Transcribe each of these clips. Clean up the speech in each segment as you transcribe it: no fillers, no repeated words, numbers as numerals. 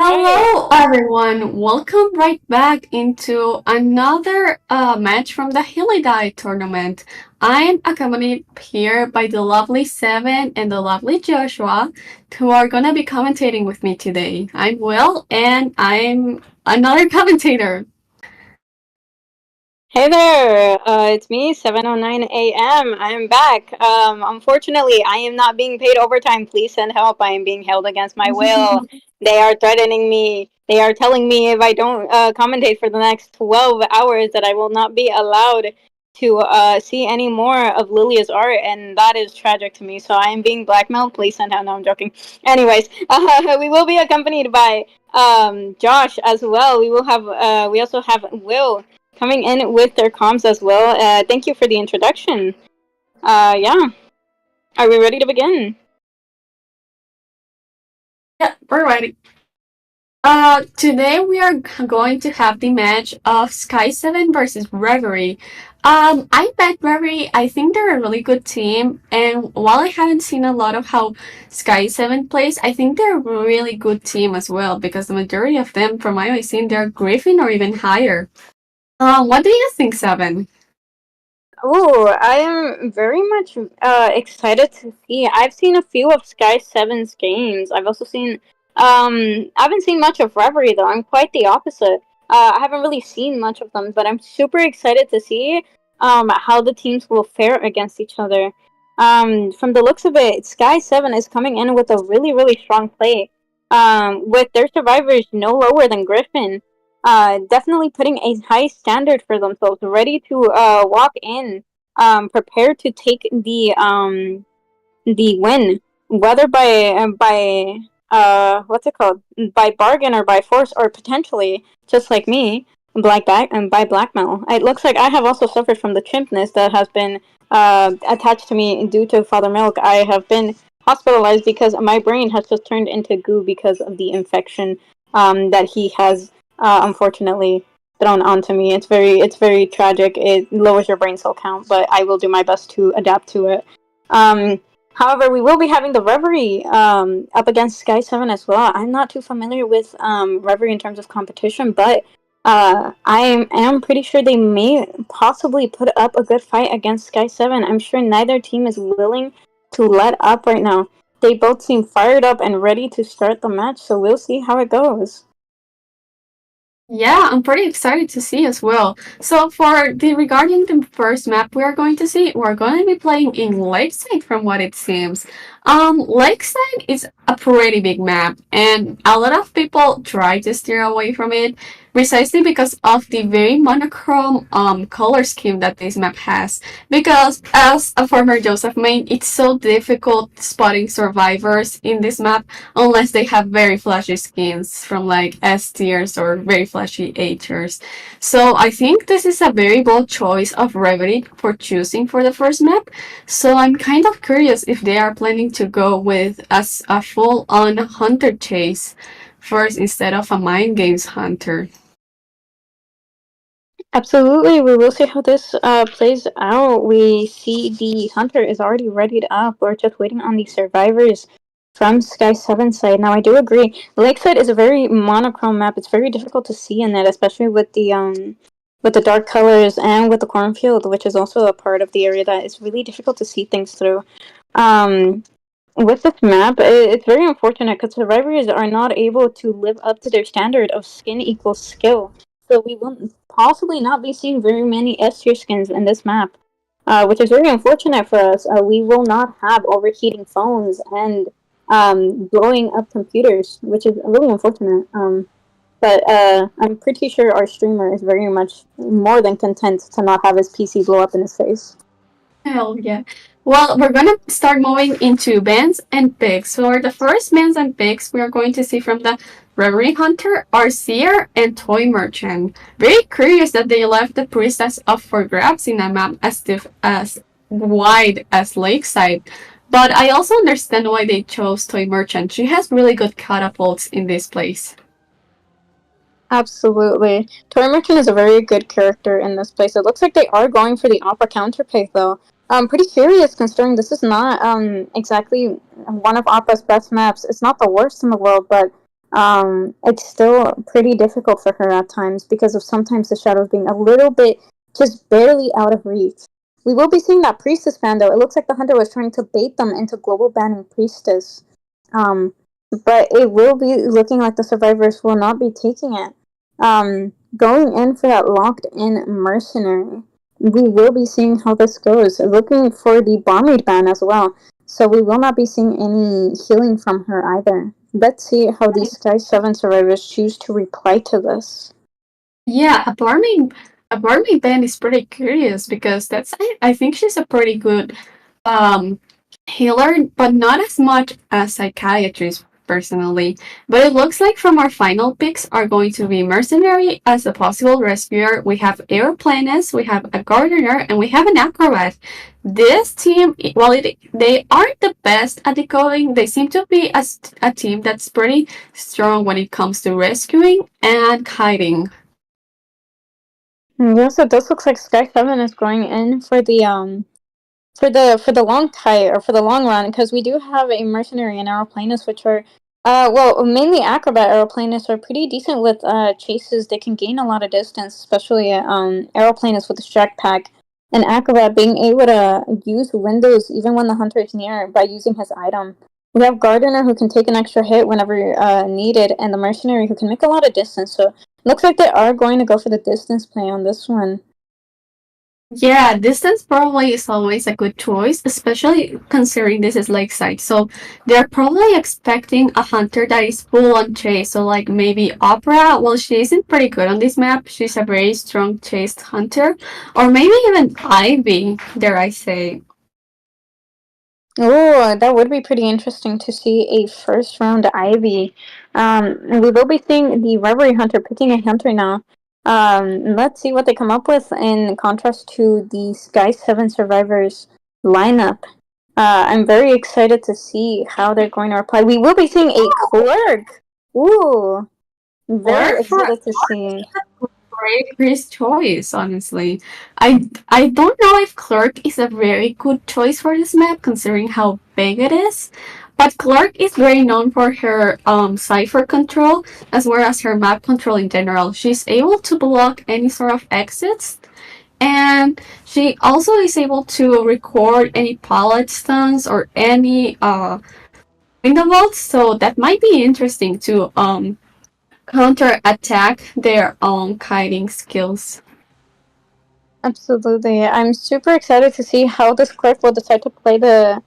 Hey, Hello, everyone. Welcome right back into another match from the Hylidae tournament. I'm accompanied here by the lovely Seven and the lovely Joshua, who are gonna be commentating with me today. I'm Will, and I'm another commentator. hey there. It's me, 7:09 a.m. I am back. Unfortunately, I am not being paid overtime. Please send help. I am being held against my will. They are threatening me. They are telling me if I don't commentate for the next 12 hours that I will not be allowed to see any more of Lilia's art, and that is tragic to me. So I am being blackmailed. Please send help. No, I'm joking. Anyways, we will be accompanied by Josh as well. We also have Will coming in with their comms as well. Thank you for the introduction. Yeah, are we ready to begin? Yeah, we're ready. Today we are going to have the match of Sky7 versus Reverie. I bet Reverie, I think they're a really good team, and while I haven't seen a lot of how Sky7 plays, I think they're a really good team as well, because the majority of them, from what I've seen, they're Griffin or even higher. What do you think, Seven? Oh, I am very much excited to see. I've seen a few of Sky 7's games. I've also seen. I haven't seen much of Reverie though. I'm quite the opposite. I haven't really seen much of them, but I'm super excited to see how the teams will fare against each other. From the looks of it, Sky 7 is coming in with a really strong play. With their survivors no lower than Griffin, definitely putting a high standard for themselves, ready to walk in, prepared to take the win, whether by what's it called, by bargain or by force, or potentially just like me, by blackmail. It looks like I have also suffered from the chimpness that has been attached to me due to Father Milk. I have been hospitalized because my brain has just turned into goo because of the infection that he has unfortunately thrown onto me. It's very tragic. It lowers your brain cell count, but I will do my best to adapt to it. Um, However, we will be having the Reverie up against Sky 7 as well. I'm not too familiar with Reverie in terms of competition, but I am pretty sure they may possibly put up a good fight against Sky 7. I'm sure neither team is willing to let up right now. They both seem fired up and ready to start the match, so we'll see how it goes. Yeah, I'm pretty excited to see as well. So for the regarding the first map we are going to see, we're going to be playing in Lakeside from what it seems. Lakeside is a pretty big map, and a lot of people try to steer away from it precisely because of the very monochrome color scheme that this map has. Because as a former Joseph main, it's so difficult spotting survivors in this map unless they have very flashy skins from like S tiers or very flashy A tiers. So I think this is a very bold choice of Revity for choosing for the first map. So I'm kind of curious if they are planning to go with a full on hunter chase first instead of a mind games hunter. Absolutely, we will see how this plays out. We see the hunter is already readied up. We're just waiting on the survivors from Sky 7 side. Now, I do agree. Lakeside is a very monochrome map. It's very difficult to see in it, especially with the dark colors and with the cornfield, which is also a part of the area that is really difficult to see things through. Um, with this map, it's very unfortunate because survivors are not able to live up to their standard of skin equals skill. So we will possibly not be seeing very many S tier skins in this map, which is very unfortunate for us. We will not have overheating phones and blowing up computers, which is really unfortunate. But I'm pretty sure our streamer is very much more than content to not have his PC blow up in his face. Hell yeah. Well, we're gonna start moving into bands and picks. So for the first bands and picks, we are going to see from the Reverie Hunter, Arseer, and Toy Merchant. Very curious that they left the priestess up for grabs in a map as wide as Lakeside. But I also understand why they chose Toy Merchant. She has really good catapults in this place. Absolutely. Toy Merchant is a very good character in this place. It looks like they are going for the opera counterpick though. I'm pretty curious considering this is not exactly one of Opera's best maps. It's not the worst in the world, but It's still pretty difficult for her at times because of sometimes the shadows being a little bit just barely out of reach. We will be seeing that priestess ban though. It looks like the hunter was trying to bait them into global banning priestess. Um, but it will be looking like the survivors will not be taking it. Going in for that locked in mercenary. We will be seeing how this goes. Looking for the bomb raid ban as well. So we will not be seeing any healing from her either. Let's see how these Sky7 survivors choose to reply to this. Yeah, a barmaid band is pretty curious because I think she's a pretty good um healer, but not as much as psychiatrist personally. But it looks like from our final picks are going to be mercenary as a possible rescuer. We have airplanist, we have a gardener, and we have an acrobat. This team, while they aren't the best at decoding, they seem to be a team that's pretty strong when it comes to rescuing and hiding. Yes, it does look like Sky7 is going in for the long tie or for the long run because we do have a mercenary and aeroplanist which are well mainly acrobat aeroplanists are pretty decent with chases. They can gain a lot of distance, especially aeroplanist with the strike pack, and acrobat being able to use windows even when the hunter is near by using his item. We have gardener who can take an extra hit whenever needed, and the mercenary who can make a lot of distance. So looks like they are going to go for the distance play on this one. Yeah, distance probably is always a good choice, especially considering this is lakeside. So they're probably expecting a hunter that is full on chase. So like maybe Opera, well she isn't pretty good on this map. She's a very strong chased hunter. Or maybe even Ivy, dare I say. Oh, that would be pretty interesting to see a first round Ivy. We will be seeing the Reverie Hunter picking a hunter now. Let's see what they come up with in contrast to the Sky7 Survivors lineup. I'm very excited to see how they're going to reply. We will be seeing a clerk. Ooh, very Or for excited to see. great first choice, honestly. I don't know if Clerk is a very good choice for this map considering how big it is. But Clark is very known for her cipher control as well as her map control in general. She's able to block any sort of exits, and she also is able to record any pallet stunts or any window vaults. So that might be interesting to counter attack their own kiting skills. Absolutely. I'm super excited to see how this clerk will decide to play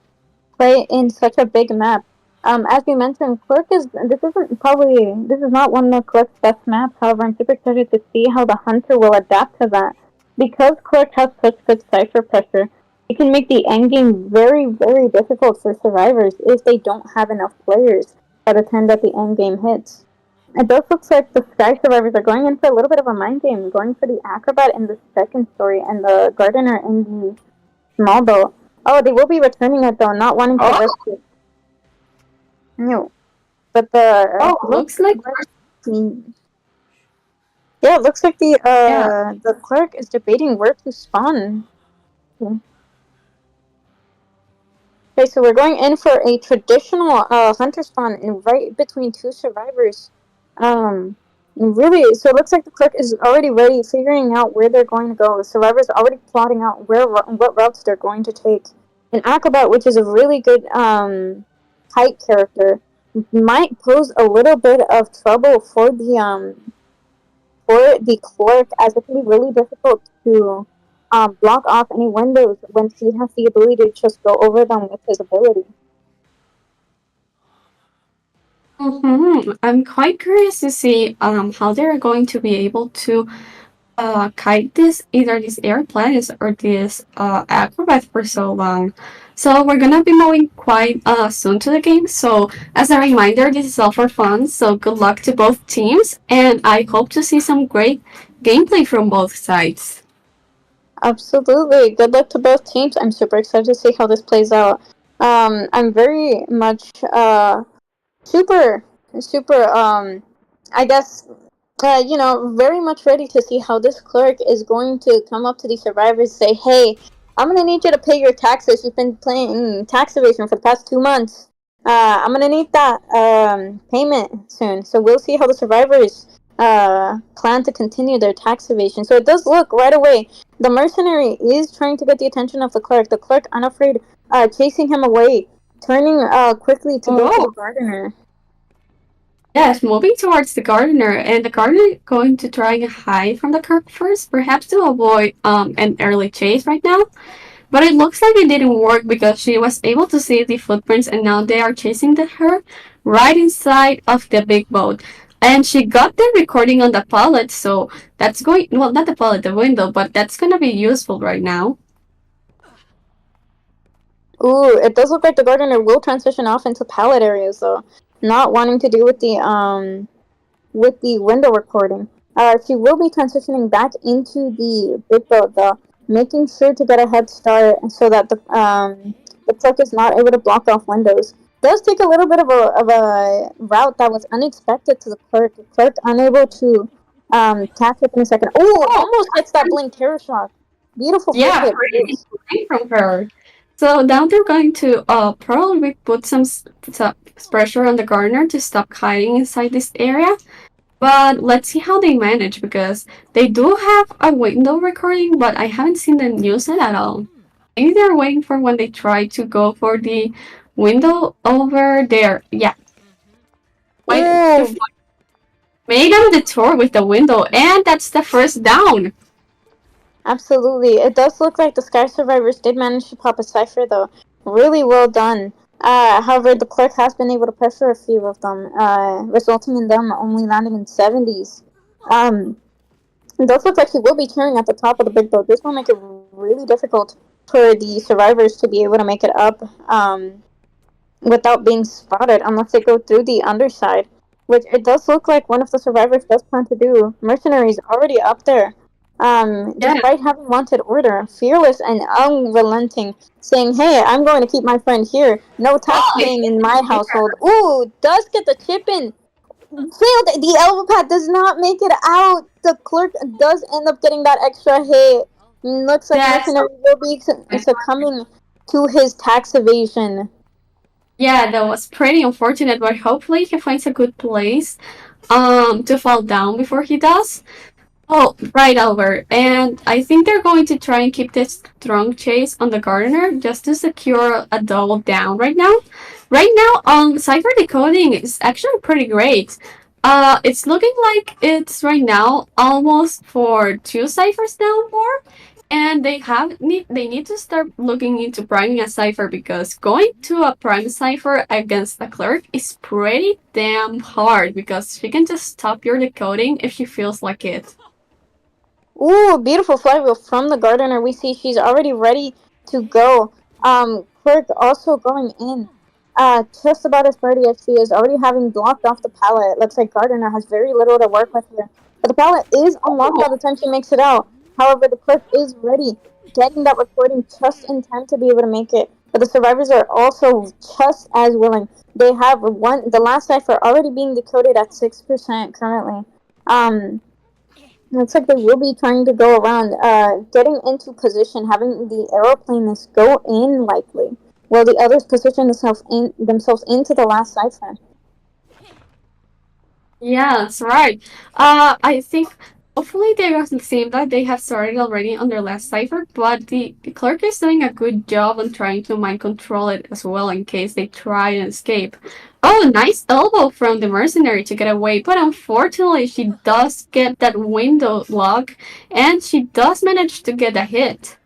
in such a big map. As you mentioned, Clerk is this is not one of Clerk's best maps. However, I'm super excited to see how the Hunter will adapt to that. Because Clerk has such good cipher pressure, it can make the end game very, very difficult for survivors if they don't have enough players by the time that the end game hits. It does look like the Sky survivors are going in for a little bit of a mind game, going for the acrobat in the second story and the gardener in the small boat. Oh, they will be returning it though, not wanting to Oh, risk it. No, but the oh, looks like yeah, it looks like yeah. the clerk is debating where to spawn. Okay, so we're going in for a traditional hunter spawn in right between two survivors. Really, so it looks like the clerk is already ready, figuring out where they're going to go. The survivors are already plotting out what routes they're going to take. An acrobat, which is a really good kite character, might pose a little bit of trouble for the clerk, as it can be really difficult to block off any windows when he has the ability to just go over them with his ability. I'm quite curious to see how they're going to be able to kite this either this airplanes or this acrobat for so long. So we're gonna be moving quite soon to the game. So as a reminder, this is all for fun. So good luck to both teams, and I hope to see some great gameplay from both sides. Absolutely. Good luck to both teams. I'm super excited to see how this plays out. I'm very much super super I guess very much ready to see how this clerk is going to come up to the survivors and say, hey, I'm gonna need you to pay your taxes. You've been playing tax evasion for the past 2 months. I'm gonna need that payment soon. So we'll see how the survivors plan to continue their tax evasion. So it does look right away. The mercenary is trying to get the attention of the clerk. The clerk, unafraid, chasing him away, turning quickly to go to the Oh, gardener. yes, moving towards the gardener, and the gardener going to try and hide from the clerk first, perhaps to avoid an early chase right now. But it looks like it didn't work because she was able to see the footprints and now they are chasing her right inside of the big boat. And she got the recording on the pallet, so that's going, well, not the pallet, the window, but that's going to be useful right now. Ooh, it does look like the gardener will transition off into pallet areas though, not wanting to deal with the window recording. She will be transitioning back into the big boat though, making sure to get a head start so that the truck is not able to block off windows. Does take a little bit of a route that was unexpected to the clerk. The clerk unable to catch it in a second. Oh, Oh, almost gets that blink terror shock. Beautiful flip yeah, hit. pretty nice from her. So now they're going to probably put some pressure on the gardener to stop hiding inside this area. But let's see how they manage because they do have a window recording, but I haven't seen them use it at all. Maybe they're waiting for when they try to go for the window over there. Yeah, wait, Ooh, made them the tour with the window, and that's the first down. absolutely. It does look like the Sky Survivors did manage to pop a cipher, though. Really well done. However, the clerk has been able to pressure a few of them, resulting in them only landing in 70s. Um, it does look like he will be cheering at the top of the big boat. This will make it really difficult for the survivors to be able to make it up without being spotted unless they go through the underside, which it does look like one of the survivors does plan to do. Mercenaries already up there, Yeah. despite having wanted order, fearless and unrelenting, saying, "Hey, I'm going to keep my friend here. No tax Oh, paying in my household." Ooh, does get the chip in. Failed. The elbow pad does not make it out. The clerk does end up getting that extra hit. Looks like that's Mercenary will be succumbing to his tax evasion. yeah, that was pretty unfortunate, but hopefully he finds a good place to fall down before he does. Oh, right over. And I think they're going to try and keep this strong chase on the gardener just to secure a double down right now. Right now, cipher decoding is actually pretty great. It's looking like it's right now almost for two ciphers now more, and they need to start looking into priming a cipher because going to a prime cipher against a clerk is pretty damn hard because she can just stop your decoding if she feels like it. Ooh, beautiful flywheel from the gardener. We see she's already ready to go. Quirk also going in. Just about as ready as she is, already having blocked off the pallet. Looks like Gardener has very little to work with here. But the pallet is unlocked by the time she makes it out. However, the clerk is ready, getting that recording just in time to be able to make it. But the survivors are also just as willing. They have the last cipher already being decoded at 6% currently. Looks like they will be trying to go around, getting into position, having the aeroplanists go in likely, while the others position themselves into the last cipher. Yeah, that's right. I think hopefully they will seem that they have started already on their last cipher, but the clerk is doing a good job on trying to mind control it as well in case they try and escape. Oh, nice elbow from the mercenary to get away, but unfortunately she does get that window lock and she does manage to get a hit.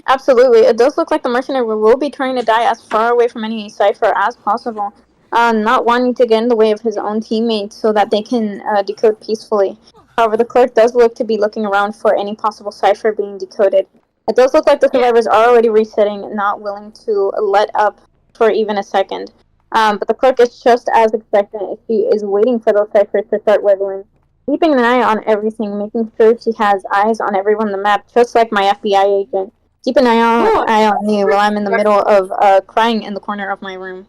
Absolutely, it does look like the mercenary will be trying to die as far away from any cipher as possible, not wanting to get in the way of his own teammates so that they can decode peacefully. However, the clerk does look to be looking around for any possible cipher being decoded. It does look like the Yeah. survivors are already resetting, not willing to let up for even a second. But the clerk is just as expectant. She is waiting for those ciphers to start wiggling, keeping an eye on everything, making sure she has eyes on everyone on the map, just like my FBI agent. Keep an Oh, eye on me while I'm in the middle of crying in the corner of my room.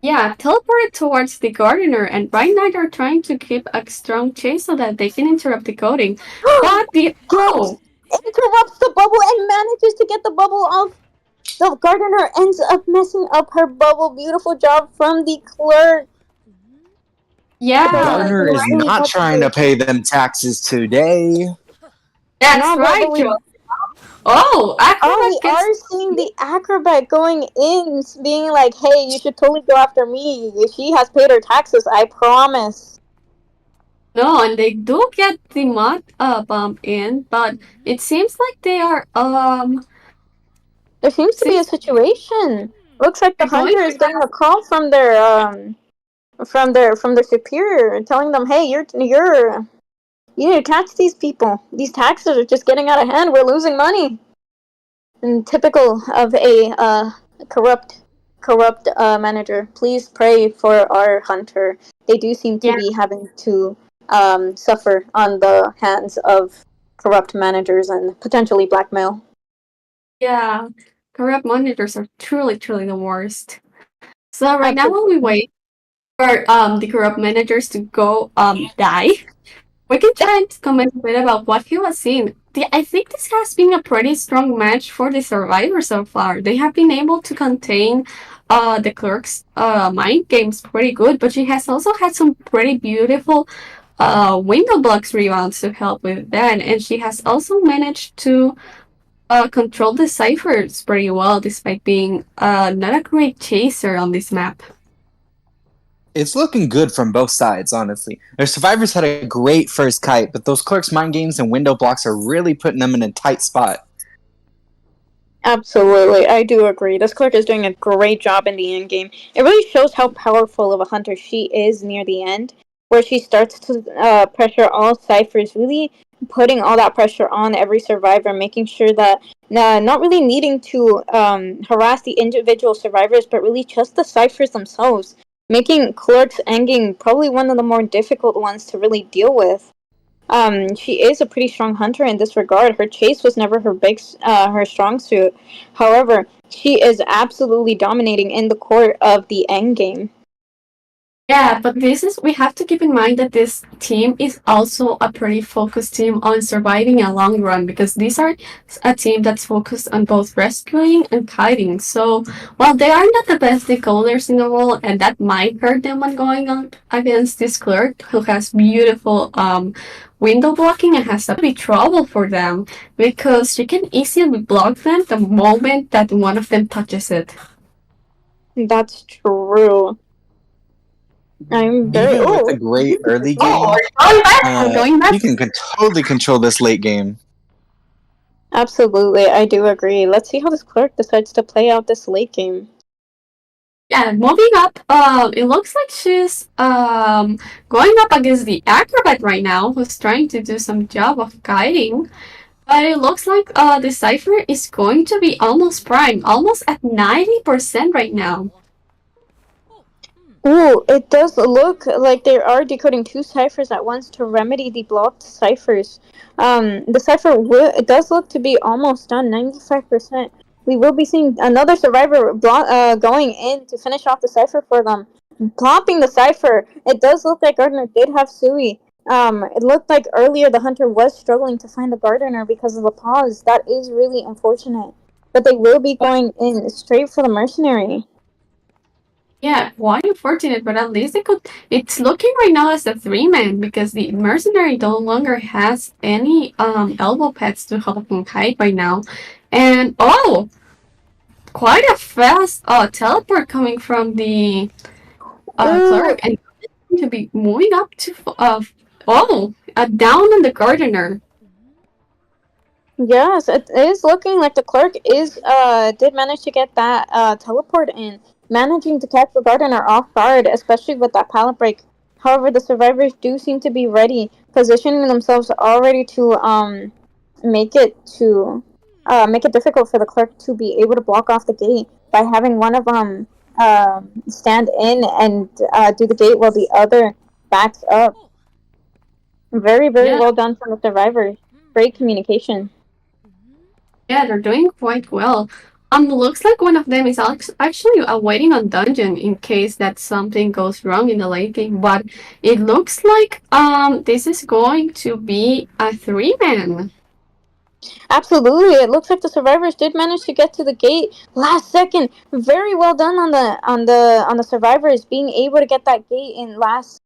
yeah, teleported towards the gardener, and right now they're trying to keep a strong chase so that they can interrupt the coding. But the Gets oh, interrupts the bubble and manages to get the bubble off. The gardener ends up messing up her bubble. Beautiful job from the clerk. The But she Yeah, gardener is really not touches trying to it. pay them taxes today. that's No, but right, we Joe. Oh, we Acrobat gets are seeing the acrobat going in, being like, "Hey, you should totally go after me. She has paid her taxes. I promise." no, and they do get the mod bump in, but it seems like they are There seems to be a seems situation. Looks like the they're going hunter is getting a call from their from their superior, telling them, "Hey, you need to catch these people. These taxes are just getting out of hand. We're losing money." And typical of a corrupt manager. Please pray for our hunter. They do seem to yeah, be having to suffer on the hands of corrupt managers and potentially blackmail. yeah. Corrupt monitors are truly the worst. So right now while we Absolutely. wait for the corrupt managers to go die, we can try and comment a bit about what he was seeing. I think this has been a pretty strong match for the survivors so far. They have been able to contain the clerk's mind games pretty good, but she has also had some pretty beautiful window blocks rebounds to help with that, and she has also managed to control the ciphers pretty well, despite being not a great chaser on this map. It's looking good from both sides, honestly. Their survivors had a great first kite, but those clerks' mind games and window blocks are really putting them in a tight spot. Absolutely, I do agree. This clerk is doing a great job in the end game. It really shows how powerful of a hunter she is near the end, where she starts to pressure all ciphers, really putting all that pressure on every survivor, making sure that not really needing to harass the individual survivors, but really just the ciphers themselves, making clerk's endgame probably one of the more difficult ones to really deal with. She is a pretty strong hunter in this regard. Her chase was never her strong suit. However, she is absolutely dominating in the court of the end game. Yeah, but we have to keep in mind that this team is also a pretty focused team on surviving a long run because these are a team that's focused on both rescuing and kiting. So while they are not the best decoders in the world, and that might hurt them when going on against this clerk who has beautiful window blocking and has to be trouble for them because she can easily block them the moment that one of them touches it. That's true. I'm very Even with a oh great early Oh, game, we're going back. We're going back. he can totally control this late game. absolutely. I do agree. Let's see how this clerk decides to play out this late game. Yeah, moving up, it looks like she's going up against the acrobat right now, who's trying to do some job of guiding. But it looks like the cipher is going to be almost prime, almost at 90% right now. Ooh, it does look like they are decoding two ciphers at once to remedy the blocked ciphers. The it does look to be almost done, 95%. We will be seeing another survivor going in to finish off the cipher for them. Plopping the cipher, it does look like Gardner did have Sui. It looked like earlier the hunter was struggling to find the gardener because of the pause. That is really unfortunate. But they will be going in straight for the mercenary. Yeah, quite unfortunate, but at least they could. It's looking right now as a three-man because the mercenary no longer has any elbow pads to help him hide by now. And oh, quite a fast teleport coming from the Ooh, clerk, and to be moving up to down on the gardener. yes, it is looking like the clerk is did manage to get that teleport in, managing to catch the gardener off guard, especially with that pallet break. However, the survivors do seem to be ready, positioning themselves already to make it difficult for the clerk to be able to block off the gate by having one of them stand in and do the gate while the other backs up. Very Yeah, well done from the survivors. Great communication. yeah, they're doing quite well. Looks like one of them is actually waiting on dungeon in case that something goes wrong in the late game. But it looks like this is going to be a three-man. Absolutely, it looks like the survivors did manage to get to the gate last second. Very well done on the survivors being able to get that gate in last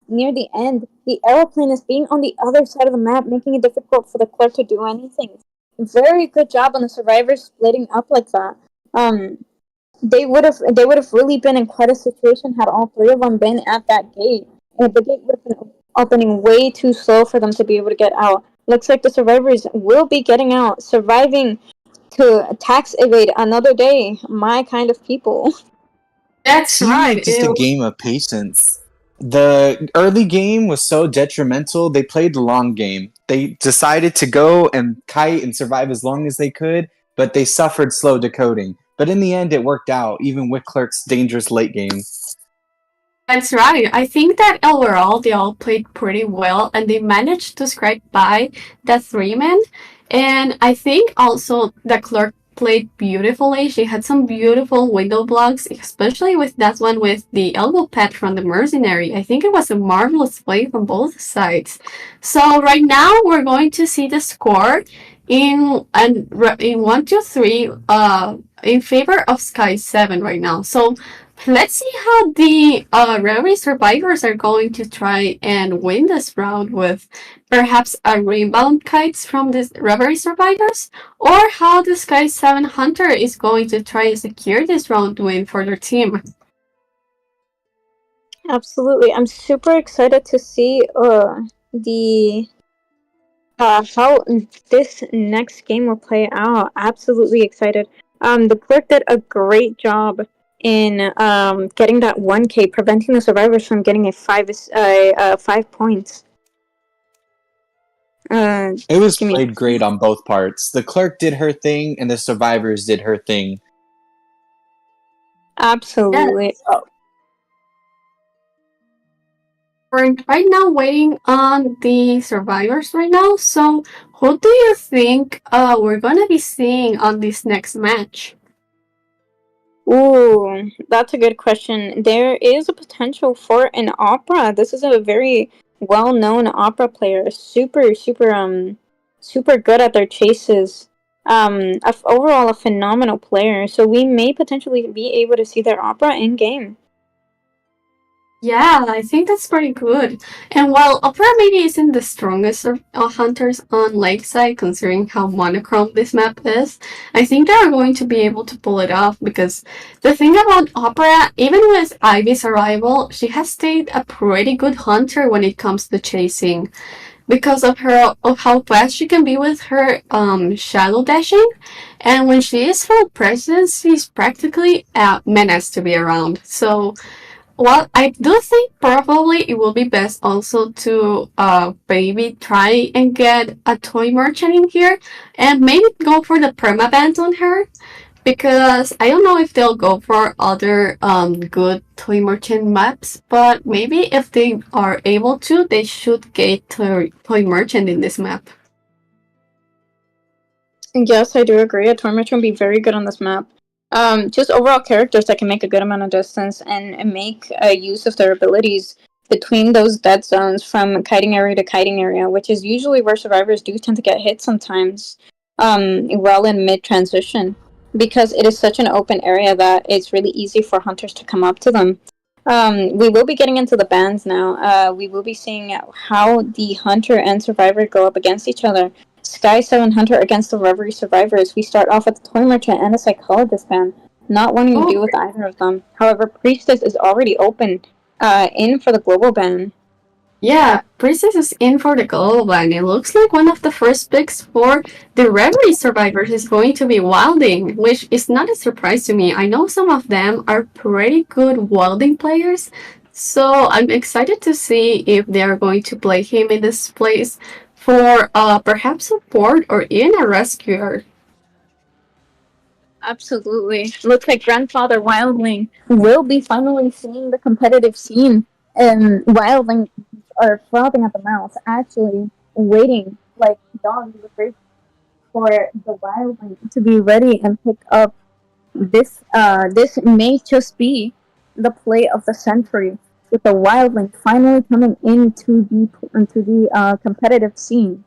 near the end. The aeroplane is being on the other side of the map, making it difficult for the clerk to do anything. Very good job on the survivors splitting up like that. Um, they would have really been in quite a situation had all three of them been at that gate. And the gate would have been opening way too slow for them to be able to get out. Looks like the survivors will be getting out, surviving to tax evade another day. My kind of people. That's Seemed right. just a game of patience. The early game was so detrimental, they played the long game. They decided to go and kite and survive as long as they could, but they suffered slow decoding. But in the end, it worked out, even with Clerk's dangerous late game. That's right. I think that overall they all played pretty well and they managed to scrape by the three men. And I think also the clerk played beautifully. She had some beautiful window blocks, especially with that one with the elbow pad from the mercenary. I think it was a marvelous play from both sides. So right now we're going to see the score in 1, 2, 3 in favor of Sky7 right now. So let's see how the Reverie survivors are going to try and win this round with perhaps a rebound kites from the Reverie survivors, or how the Sky 7 Hunter is going to try and secure this round win for their team. Absolutely, I'm super excited to see the how this next game will play out. Absolutely excited. The clerk did a great job in getting that 1K, preventing the survivors from getting a 5 points. It was Give me. played great on both parts. The Clerk did her thing, and the survivors did her thing. Absolutely. Yes. We're right now waiting on the survivors right now. So, who do you think we're gonna be seeing on this next match? Ooh, that's a good question. There is a potential for an opera. This is a very well-known opera player. Super good at their chases. Overall a phenomenal player. So we may potentially be able to see their opera in game. Yeah, I think that's pretty good. And while Opera maybe isn't the strongest of hunters on Lakeside, considering how monochrome this map is, I think they're going to be able to pull it off because the thing about Opera, even with Ivy's arrival, she has stayed a pretty good hunter when it comes to chasing because of how fast she can be with her shadow dashing. And when she is full presence, she's practically a menace to be around. So well, I do think probably it will be best also to maybe try and get a toy merchant in here and maybe go for the permaband on her because I don't know if they'll go for other good toy merchant maps, but maybe if they are able to, they should get toy merchant in this map. Yes, I do agree. A Tormentor would be very good on this map. Just overall characters that can make a good amount of distance and make use of their abilities between those dead zones from kiting area to kiting area, which is usually where survivors do tend to get hit sometimes, well in mid transition, because it is such an open area that it's really easy for hunters to come up to them. We will be getting into the bands now. We will be seeing how the hunter and survivor go up against each other. Sky7 Hunter against the Reverie Survivors. We start off with the Toy Merchant and a Psychologist band, not wanting to Oh, deal with either of them. However, Priestess is already open in for the global ban. yeah, Princess is in for the goal, and it looks like one of the first picks for the Reverie survivors is going to be Wilding, which is not a surprise to me. I know some of them are pretty good Wilding players, so I'm excited to see if they are going to play him in this place for perhaps support or even a rescuer. Absolutely. Looks like Grandfather Wildling will be finally seeing the competitive scene, and Wildling are frothing at the mouth, actually waiting like dogs for the Wildling to be ready and pick up this may just be the play of the century, with the Wildling finally coming into the competitive scene.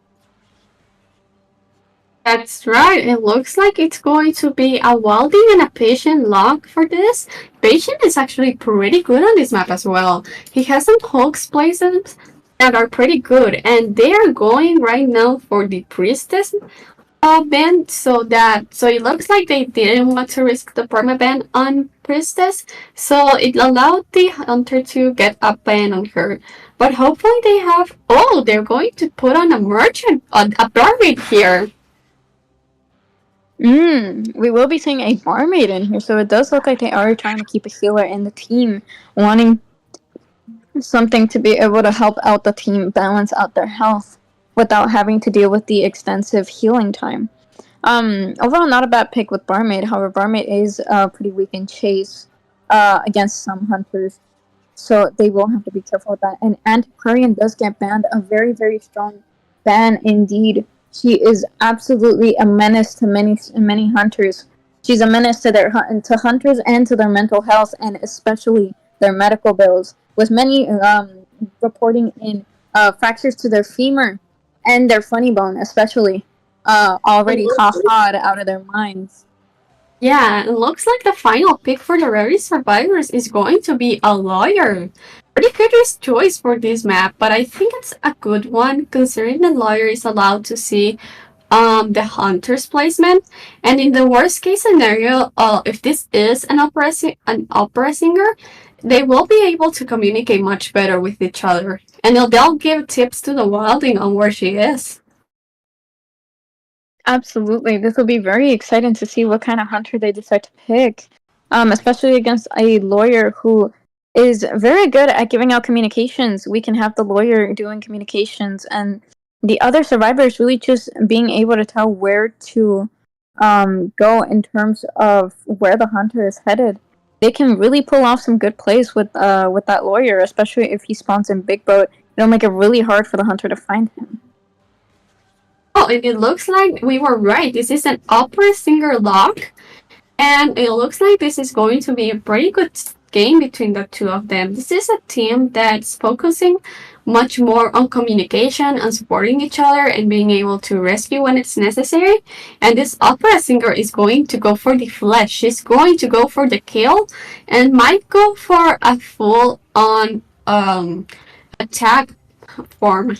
That's right. It looks like it's going to be a welding and a patient lock for this. Patient is actually pretty good on this map as well. He has some hooks places that are pretty good, and they are going right now for the priestess ban. So it looks like they didn't want to risk the perma ban on priestess, so it allowed the hunter to get a ban on her. But hopefully they have. Oh, they're going to put on a merchant, a barmaid here. We will be seeing a barmaid in here, so it does look like they are trying to keep a healer in the team, wanting something to be able to help out the team balance out their health without having to deal with the extensive healing time. Overall, not a bad pick with Barmaid. However, Barmaid is pretty weak in chase against some hunters, so they will have to be careful with that. And Antiquarian does get banned, a very, very strong ban indeed. She is absolutely a menace to many hunters. She's a menace to to hunters and to their mental health, and especially their medical bills. With many reporting in fractures to their femur and their funny bone, especially already ha-ha'd out of their minds. Yeah, it looks like the final pick for the Rare Survivors is going to be a lawyer. Pretty curious choice for this map, but I think it's a good one considering the lawyer is allowed to see the hunter's placement. And in the worst case scenario, if this is an opera singer, they will be able to communicate much better with each other, and they'll give tips to the wilding on where she is. Absolutely. This will be very exciting to see what kind of hunter they decide to pick, especially against a lawyer who is very good at giving out communications. We can have the lawyer doing communications, and the other survivors really just being able to tell where to go in terms of where the hunter is headed. They can really pull off some good plays with that lawyer, especially if he spawns in Big Boat. It'll make it really hard for the hunter to find him. Oh, and it looks like we were right. This is an opera singer lock, and it looks like this is going to be a pretty good game between the two of them. This is a team that's focusing much more on communication and supporting each other and being able to rescue when it's necessary. And this opera singer is going to go for the flesh. She's going to go for the kill and might go for a full on attack form.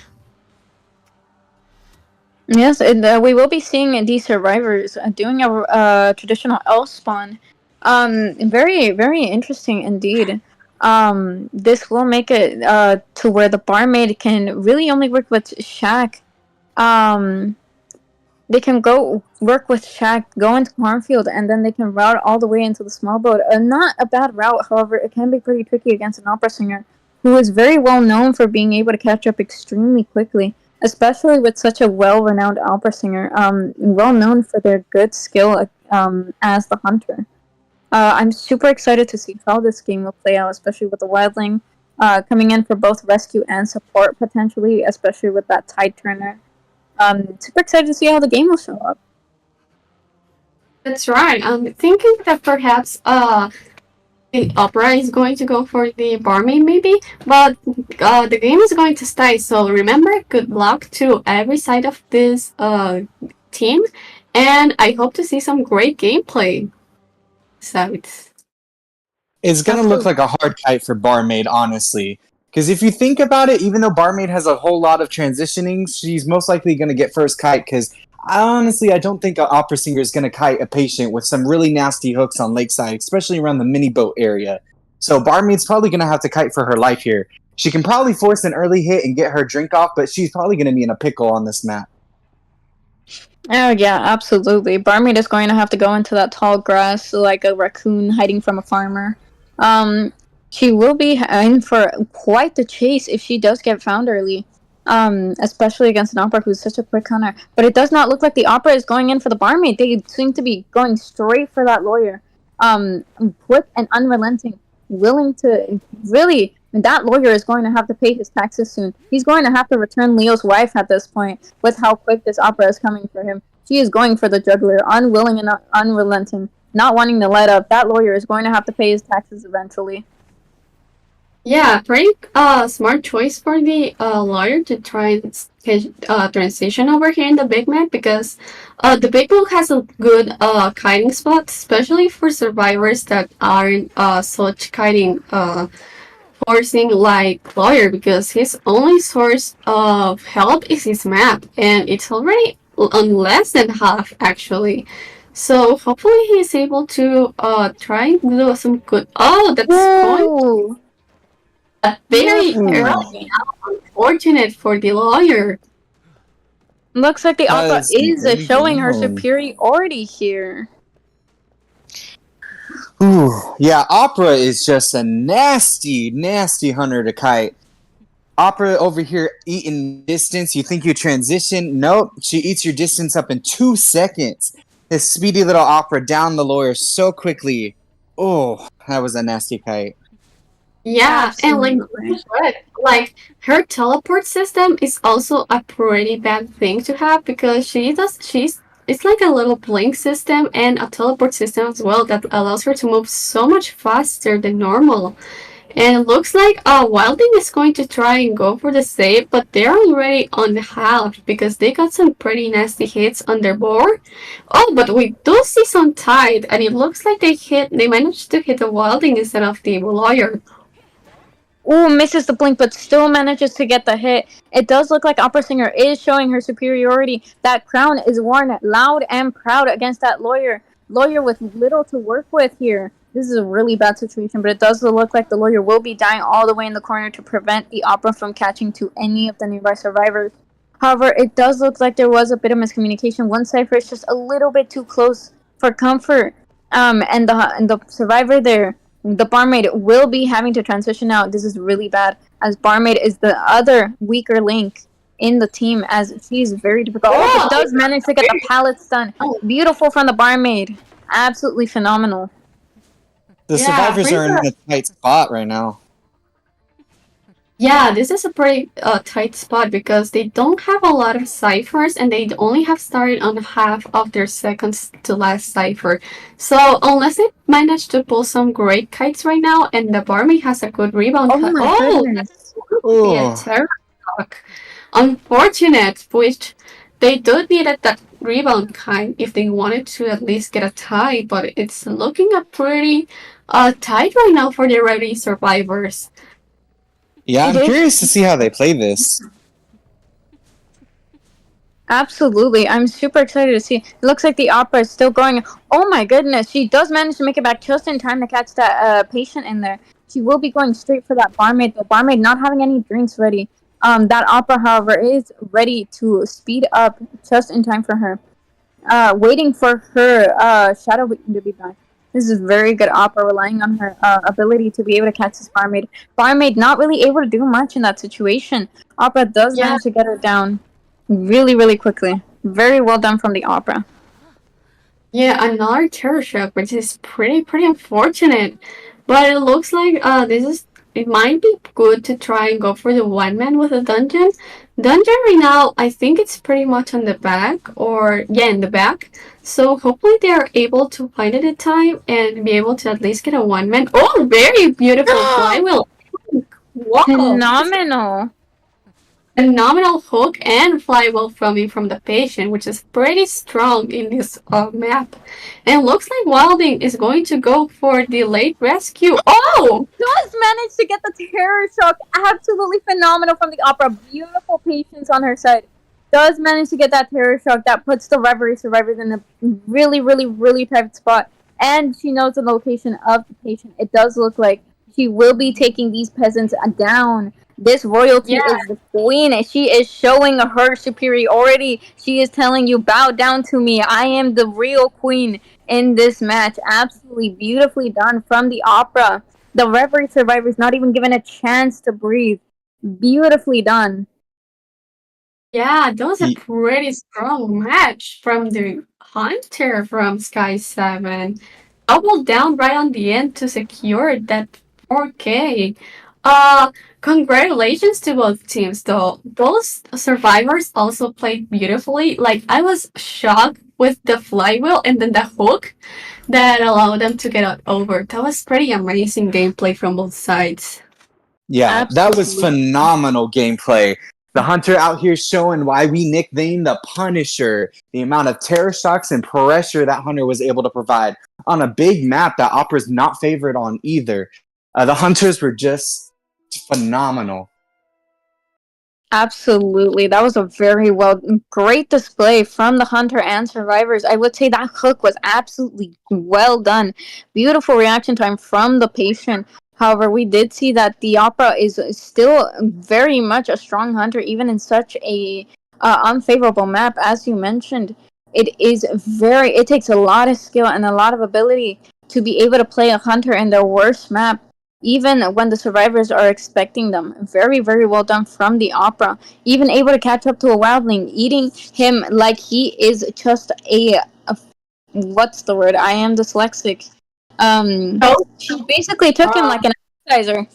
Yes, and we will be seeing these survivors doing a traditional elf spawn. Very, very interesting indeed. This will make it to where the barmaid can really only work with Shack. Um, they can go work with Shack, go into Cornfield, and then they can route all the way into the small boat. Not a bad route, however, it can be pretty tricky against an opera singer who is very well known for being able to catch up extremely quickly, especially with such a well-renowned opera singer, well known for their good skill as the hunter. I'm super excited to see how this game will play out, especially with the wildling coming in for both rescue and support potentially, especially with that tide turner. Super excited to see how the game will show up. That's right. I'm thinking that perhaps the opera is going to go for the barmaid maybe, but the game is going to stay. So remember, good luck to every side of this team, and I hope to see some great gameplay. So It's gonna look like a hard fight for Barmaid, honestly. Because if you think about it, even though Barmaid has a whole lot of transitioning, she's most likely gonna get first kite. Because honestly, I don't think an opera singer is gonna kite a patient with some really nasty hooks on Lakeside, especially around the mini boat area. So Barmaid's probably gonna have to kite for her life here. She can probably force an early hit and get her drink off, but she's probably gonna be in a pickle on this map. Oh yeah, absolutely. Barmaid is going to have to go into that tall grass like a raccoon hiding from a farmer. She will be in for quite the chase if she does get found early. Especially against an opera who's such a quick hunter. But it does not look like the opera is going in for the barmaid. They seem to be going straight for that lawyer. Quick and unrelenting, willing to really. That lawyer is going to have to pay his taxes soon. He's going to have to return Leo's wife at this point with how quick this opera is coming for him. She is going for the juggler, unwilling and unrelenting, not wanting to let up. That lawyer is going to have to pay his taxes eventually. Yeah, pretty smart choice for the lawyer to try and transition over here in the big map because the big book has a good kiting spot, especially for survivors that aren't such kiting forcing like lawyer because his only source of help is his map and it's already on less than half actually. So hopefully he's able to try and do some good. Oh, that's going Ooh, very Ooh. early. Unfortunate for the lawyer. looks like the opera Does is bring showing her down. superiority here. Ooh, yeah, Opera is just a nasty, nasty hunter to kite. Opera over here eating distance. You think you transition? Nope. She eats your distance up in 2 seconds. This speedy little Opera down the lawyer so quickly. Oh, that was a nasty kite. Yeah, and like Absolutely. like her teleport system is also a pretty bad thing to have because she's it's like a little blink system and a teleport system as well that allows her to move so much faster than normal. And it looks like Wilding is going to try and go for the save, but they're already on half because they got some pretty nasty hits on their board. Oh, but we do see some tide, and it looks like they managed to hit the Wilding instead of the lawyer. Ooh, misses the blink, but still manages to get the hit. It does look like Opera Singer is showing her superiority. That crown is worn loud and proud against that lawyer. Lawyer with little to work with here. This is a really bad situation, but it does look like the lawyer will be dying all the way in the corner to prevent the Opera from catching to any of the nearby survivors. However, it does look like there was a bit of miscommunication. One cipher is just a little bit too close for comfort. And the survivor there, the barmaid, will be having to transition out. This is really bad, as barmaid is the other weaker link in the team, as she's very difficult. Oh, but Oh, does manage to get the pallet stun. Beautiful from the barmaid. Absolutely phenomenal. The yeah, survivors pretty are in a tight spot right now. Yeah, this is a pretty tight spot because they don't have a lot of ciphers and they only have started on half of their seconds to last cipher. So unless they manage to pull some great kites right now and the barmaid has a good rebound Oh cut. my Oh, goodness. that's going to be a Oh, terrible block. Unfortunate, which they do need at that rebound kind if they wanted to at least get a tie, but it's looking a pretty tight right now for the ready survivors. yeah, It I'm is. curious to see how they play this. Absolutely. I'm super excited to see. It looks like the opera is still going. Oh my goodness. She does manage to make it back just in time to catch that patient in there. She will be going straight for that barmaid. The barmaid not having any drinks ready. That opera, however, is ready to speed up just in time for her. Waiting for her shadow to be back. This is very good opera, relying on her ability to be able to catch this barmaid. Barmaid not really able to do much in that situation. Opera does Yeah, manage to get her down really, really quickly. Very well done from the opera. yeah, another terror shock, which is pretty unfortunate. But it looks like it might be good to try and go for the one man with a dungeon. Dungeon right now, I think it's pretty much on the back, or yeah, in the back. So hopefully they are able to find it in time and be able to at least get a one man. Oh, very beautiful flywheel. Wow, Phenomenal. phenomenal hook and flywheel from the patient, which is pretty strong in this map. And looks like Wilding is going to go for the late rescue. Oh! Does manage to get the terror shock. Absolutely phenomenal from the opera. Beautiful patience on her side. Does manage to get that terror shock that puts the reverie survivors in a really, really, really tight spot. And she knows the location of the patient. It does look like she will be taking these peasants down. This royalty Yeah, is the queen. She is showing her superiority. She is telling you, bow down to me. I am the real queen in this match. Absolutely beautifully done from the opera. The reverie survivors not even given a chance to breathe. Beautifully done. yeah, that was a Y- pretty strong match from the Hunter from Sky7. Double down right on the end to secure that 4K. Congratulations to both teams though. Those survivors also played beautifully. Like I was shocked with the flywheel and then the hook that allowed them to get it over. That was pretty amazing gameplay from both sides. Yeah, that was Absolutely. phenomenal gameplay. The Hunter out here showing why we nicknamed the Punisher. The amount of terror shocks and pressure that Hunter was able to provide on a big map that Opera's not favored on either. The Hunters were just phenomenal. Absolutely. That was a great display from the Hunter and Survivors. I would say that hook was absolutely well done. Beautiful reaction time from the patient. However, we did see that the Opera is still very much a strong Hunter, even in such a unfavorable map. As you mentioned, it takes a lot of skill and a lot of ability to be able to play a Hunter in their worst map even when the survivors are expecting them. Very, very well done from the Opera. Even able to catch up to a wildling, eating him like he is just a what's the word? I am dyslexic. Oh, She basically took him like an appetizer.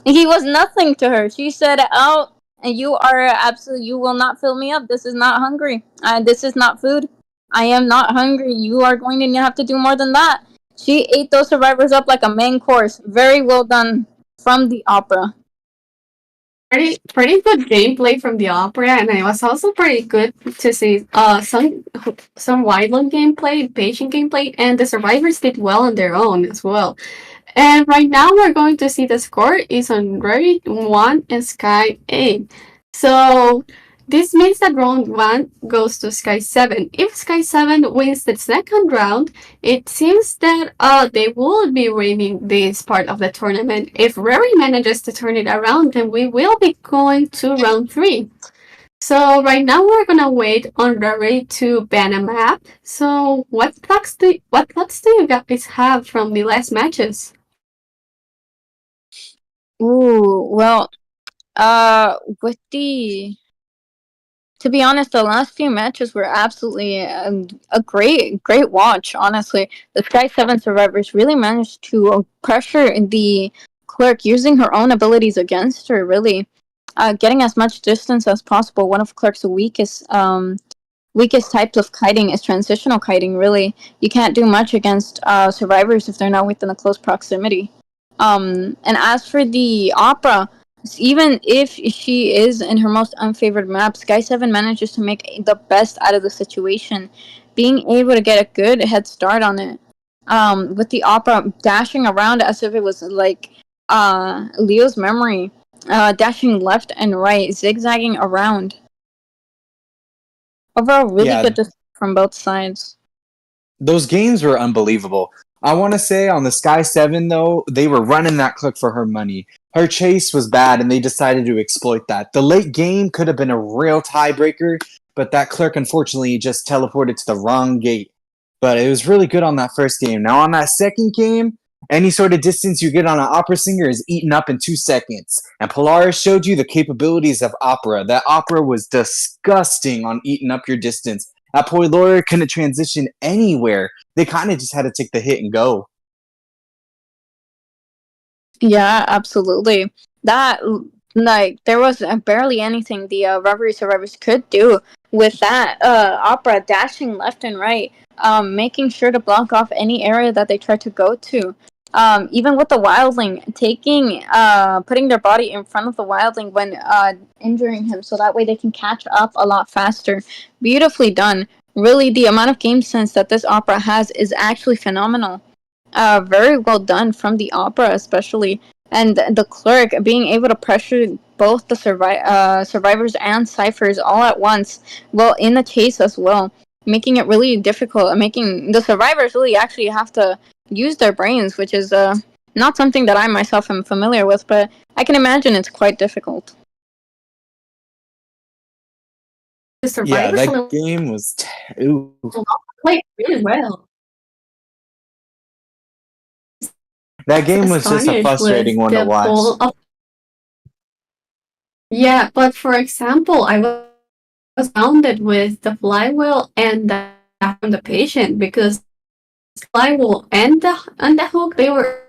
He was nothing to her. She said, "Oh, you are absolutely. You will not fill me up. This is not hungry. This is not food. I am not hungry. You are going to have to do more than that." She ate those survivors up like a main course. Very well done from the Opera. pretty good gameplay from the Opera, and it was also pretty good to see some wildland gameplay, patient gameplay, and the survivors did well on their own as well. And right now we're going to see the score is on Reddit 1 and Sky 8. So this means that round 1 goes to Sky 7. If Sky 7 wins the second round, it seems that they will be winning this part of the tournament. If Rary manages to turn it around, then we will be going to round 3. So right now we're gonna wait on Rary to ban a map. So what thoughts do you guys have from the last matches? Ooh, well, with the to be honest, the last few matches were absolutely a great watch. Honestly, the Sky 7 survivors really managed to pressure the clerk using her own abilities against her. Really, getting as much distance as possible. One of clerk's weakest types of kiting is transitional kiting. Really, you can't do much against survivors if they're not within a close proximity. And as for the Opera, even if she is in her most unfavored map, Sky 7 manages to make the best out of the situation, being able to get a good head start on it. With the Opera dashing around as if it was like Leo's memory, dashing left and right, zigzagging around. Overall, really Yeah, good from both sides. those games were unbelievable. I want to say on the Sky 7, though, they were running that click for her money. Her chase was bad, and they decided to exploit that. The late game could have been a real tiebreaker, but that clerk unfortunately just teleported to the wrong gate. But it was really good on that first game. Now, on that second game, any sort of distance you get on an opera singer is eaten up in 2 seconds. And Polaris showed you the capabilities of opera. That opera was disgusting on eating up your distance. That Poilor couldn't transition anywhere. They kind of just had to take the hit and go. Yeah, absolutely. That like there was barely anything the Reverie survivors could do with that Opera dashing left and right, making sure to block off any area that they tried to go to. Even with the wildling taking putting their body in front of the wildling when injuring him, so that way they can catch up a lot faster. Beautifully done. Really, the amount of game sense that this Opera has is actually phenomenal. Very well done from the Opera, especially, and the clerk being able to pressure both the survivors and ciphers all at once, well, in the chase as well, making it really difficult, making the survivors really actually have to use their brains, which is not something that I myself am familiar with, but I can imagine it's quite difficult. The Yeah, survivors that game was. Ooh. played really well. That game was just a Astonished frustrating with one to the watch. pull of. Yeah, but for example, I was bounded with the flywheel and from the patient because flywheel and the hook they were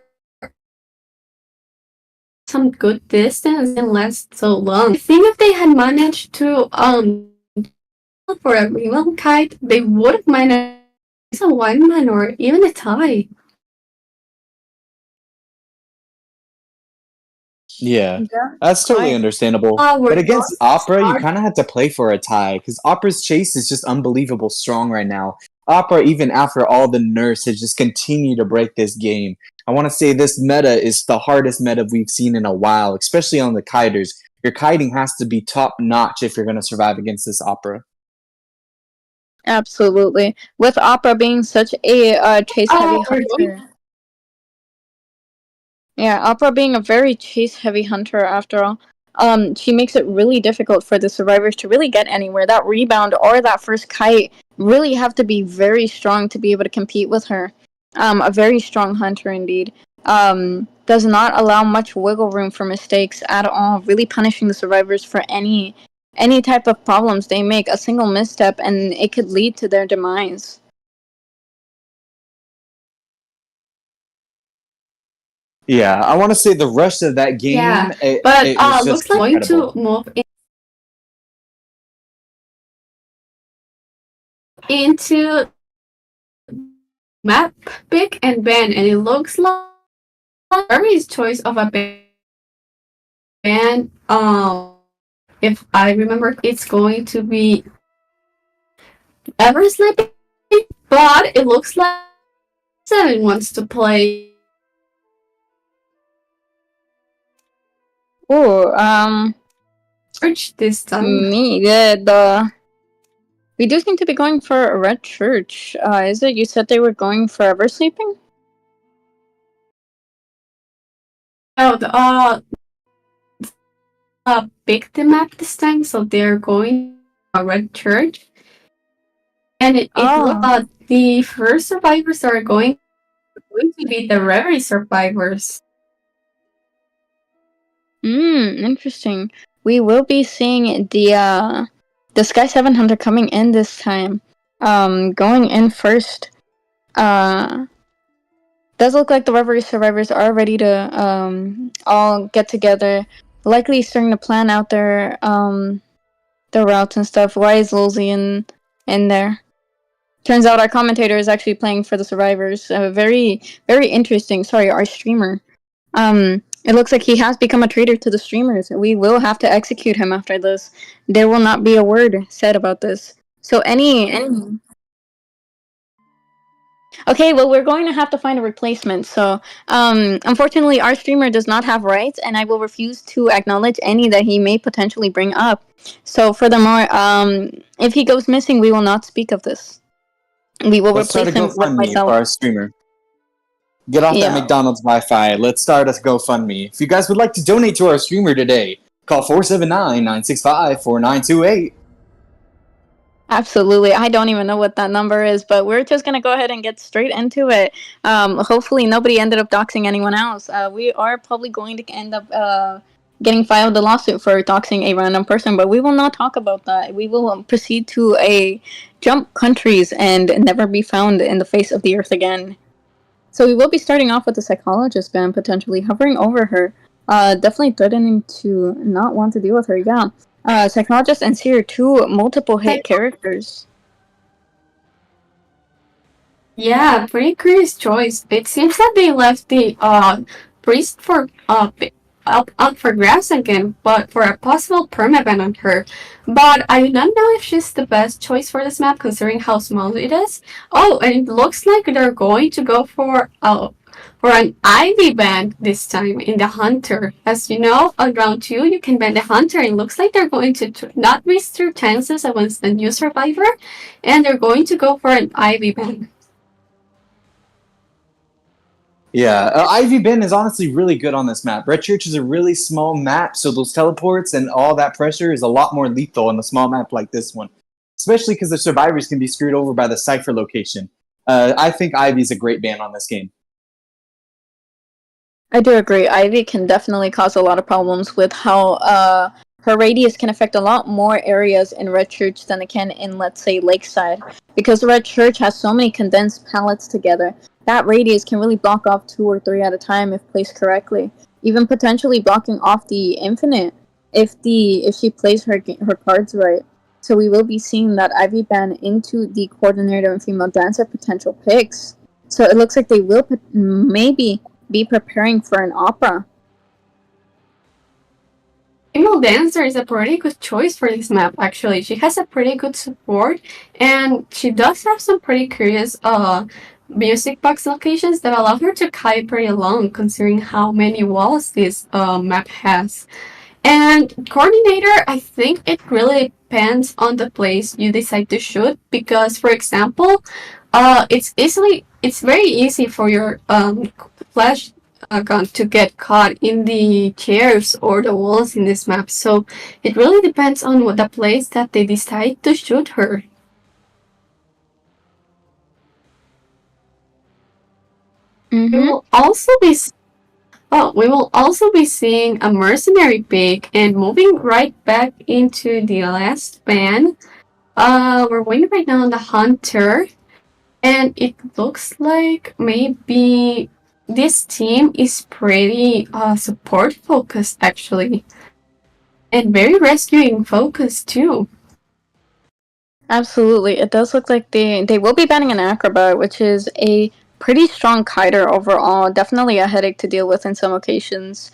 some good distance and last so long. I think if they had managed to for a real kite, they would have managed a 1-man or even a tie. Yeah, Yeah. that's totally I understandable. We're But going against to Opera, you start. kind of had to play for a tie because Opera's chase is just unbelievable strong right now. Opera, even after all the nerfs, has just continued to break this game. I want to say this meta is the hardest meta we've seen in a while, especially on the kiters. Your kiting has to be top notch if you're going to survive against this Opera. absolutely. With Opera being such a chase heavy We're going. hunter. Yeah, Opera being a very chase heavy hunter after all. She makes it really difficult for the survivors to really get anywhere. That rebound or that first kite really have to be very strong to be able to compete with her. A very strong hunter indeed. Does not allow much wiggle room for mistakes at all, really punishing the survivors for any type of problems they make. A single misstep and it could lead to their demise. Yeah, I want to say the rest of that game, Yeah, but it was looks just like going to incredible. move into map pick and ban, and it looks like Harry's choice of a ban. If I remember, it's going to be ever sleeping, but it looks like Seven wants to play. Oh, Church this time. me the we do seem to be going for a red church. Is it? You said they were going forever sleeping? Oh, pick the map this time, so they're going a red church, and it looks Oh, the first survivors are going to be the REV survivors. interesting. We will be seeing the Sky7 Hunter coming in this time. Going in first. Uh, does look like the Reverie survivors are ready to all get together. Likely starting to plan out their routes and stuff. Why is Lulzy in there? Turns out our commentator is actually playing for the survivors. Very, very interesting. Sorry, our streamer. It looks like he has become a traitor to the streamers. We will have to execute him after this. There will not be a word said about this. So any. Okay, well we're going to have to find a replacement. So unfortunately our streamer does not have rights and I will refuse to acknowledge any that he may potentially bring up. So furthermore, if he goes missing, we will not speak of this. We will Let's start a replace him with GoFundMe for myself. our streamer. Get off that Yeah, McDonald's Wi-Fi. Let's start a GoFundMe. If you guys would like to donate to our streamer today, call 479-965-4928. absolutely. I don't even know what that number is, but we're just gonna go ahead and get straight into it. Hopefully nobody ended up doxing anyone else. We are probably going to end up getting filed a lawsuit for doxing a random person, but we will not talk about that. We will proceed to a jump countries and never be found in the face of the earth again. So we will be starting off with the psychologist ban potentially hovering over her. Definitely threatening to not want to deal with her. Yeah. Psychologist and Seer, two multiple hit characters. Yeah, pretty curious choice. It seems that they left the priest for up for grabs again, but for a possible permaban on her. But I do not know if she's the best choice for this map considering how small it is. Oh, and it looks like they're going to go for an Ivy ban this time in the Hunter. As you know, on round 2 you can ban the Hunter. It looks like they're going to not waste their chances against the new survivor, and they're going to go for an Ivy ban. Yeah, Ivy Ben is honestly really good on this map. Red Church is a really small map, so those teleports and all that pressure is a lot more lethal on a small map like this one. Especially because the survivors can be screwed over by the Cypher location. I think Ivy's a great ban on this game. I do agree. Ivy can definitely cause a lot of problems with how her radius can affect a lot more areas in Red Church than it can in, let's say, Lakeside. Because Red Church has so many condensed pallets together, that radius can really block off 2 or 3 at a time if placed correctly. Even potentially blocking off the Infinite if she plays her cards right. So we will be seeing that Ivy ban into the coordinator and female dancer potential picks. So it looks like they will maybe be preparing for an opera. Female Dancer is a pretty good choice for this map, actually. She has a pretty good support, and she does have some pretty curious music box locations that allow her to kite pretty long, considering how many walls this map has. And coordinator, I think it really depends on the place you decide to shoot, because, for example, it's very easy for your flash gun to get caught in the chairs or the walls in this map. So it really depends on what the place that they decide to shoot her. We will also be seeing a mercenary pick, and moving right back into the last ban. We're waiting right now on the hunter, and it looks like maybe this team is pretty support focused, actually, and very rescuing focused too. Absolutely. It does look like they will be banning an acrobat, which is a pretty strong kiter overall. Definitely a headache to deal with in some occasions.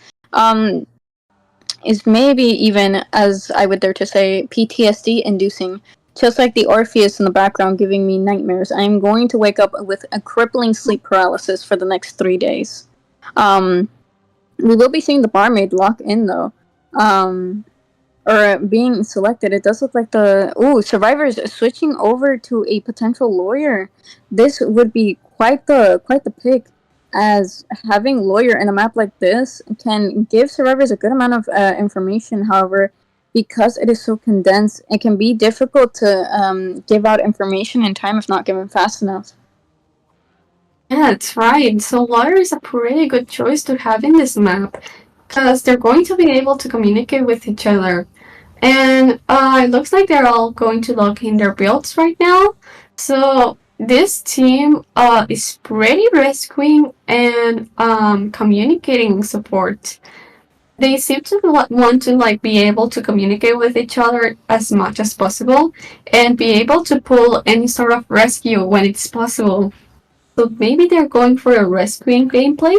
Is maybe even, as I would dare to say, PTSD inducing. Just like the Orpheus in the background giving me nightmares, I am going to wake up with a crippling sleep paralysis for the next 3 days. We will be seeing the barmaid lock in though. Or being selected. It does look like survivors switching over to a potential lawyer. This would be quite the pick, as having lawyer in a map like this can give survivors a good amount of information. However, because it is so condensed, it can be difficult to give out information in time if not given fast enough. Yeah, that's right. So lawyer is a pretty good choice to have in this map, because they're going to be able to communicate with each other. And it looks like they're all going to lock in their builds right now. So this team is pretty rescuing and communicating support. They seem to want to be able to communicate with each other as much as possible, and be able to pull any sort of rescue when it's possible. So maybe they're going for a rescuing gameplay.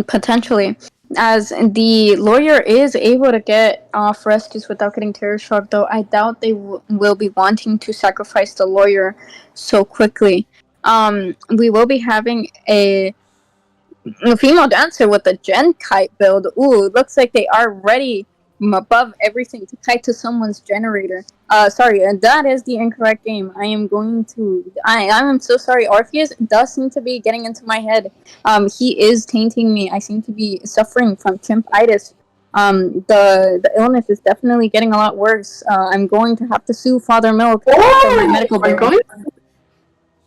Potentially. As the lawyer is able to get off rescues without getting terror shock, though I doubt they will be wanting to sacrifice the lawyer so quickly. We will be having a female dancer with a gen kite build. Ooh, looks like they are ready from above everything to kite to someone's generator. Sorry, that is the incorrect game. I am so sorry. Orpheus does seem to be getting into my head. He is tainting me. I seem to be suffering from chimpitis. The illness is definitely getting a lot worse. I'm going to have to sue Father Milk for my medical bill.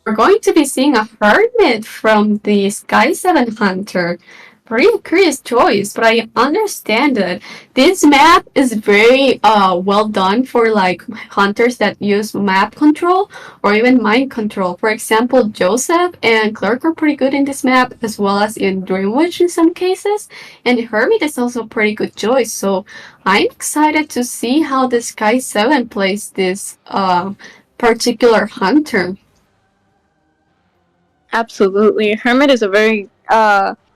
We're going to be seeing a hermit from the Sky7 hunter. Pretty curious choice, but I understand it. This map is very well done for hunters that use map control or even mind control. For example, Joseph and Clerk are pretty good in this map, as well as in Dreamwitch in some cases. And Hermit is also a pretty good choice. So I'm excited to see how the Sky7 plays this particular hunter. Absolutely. Hermit is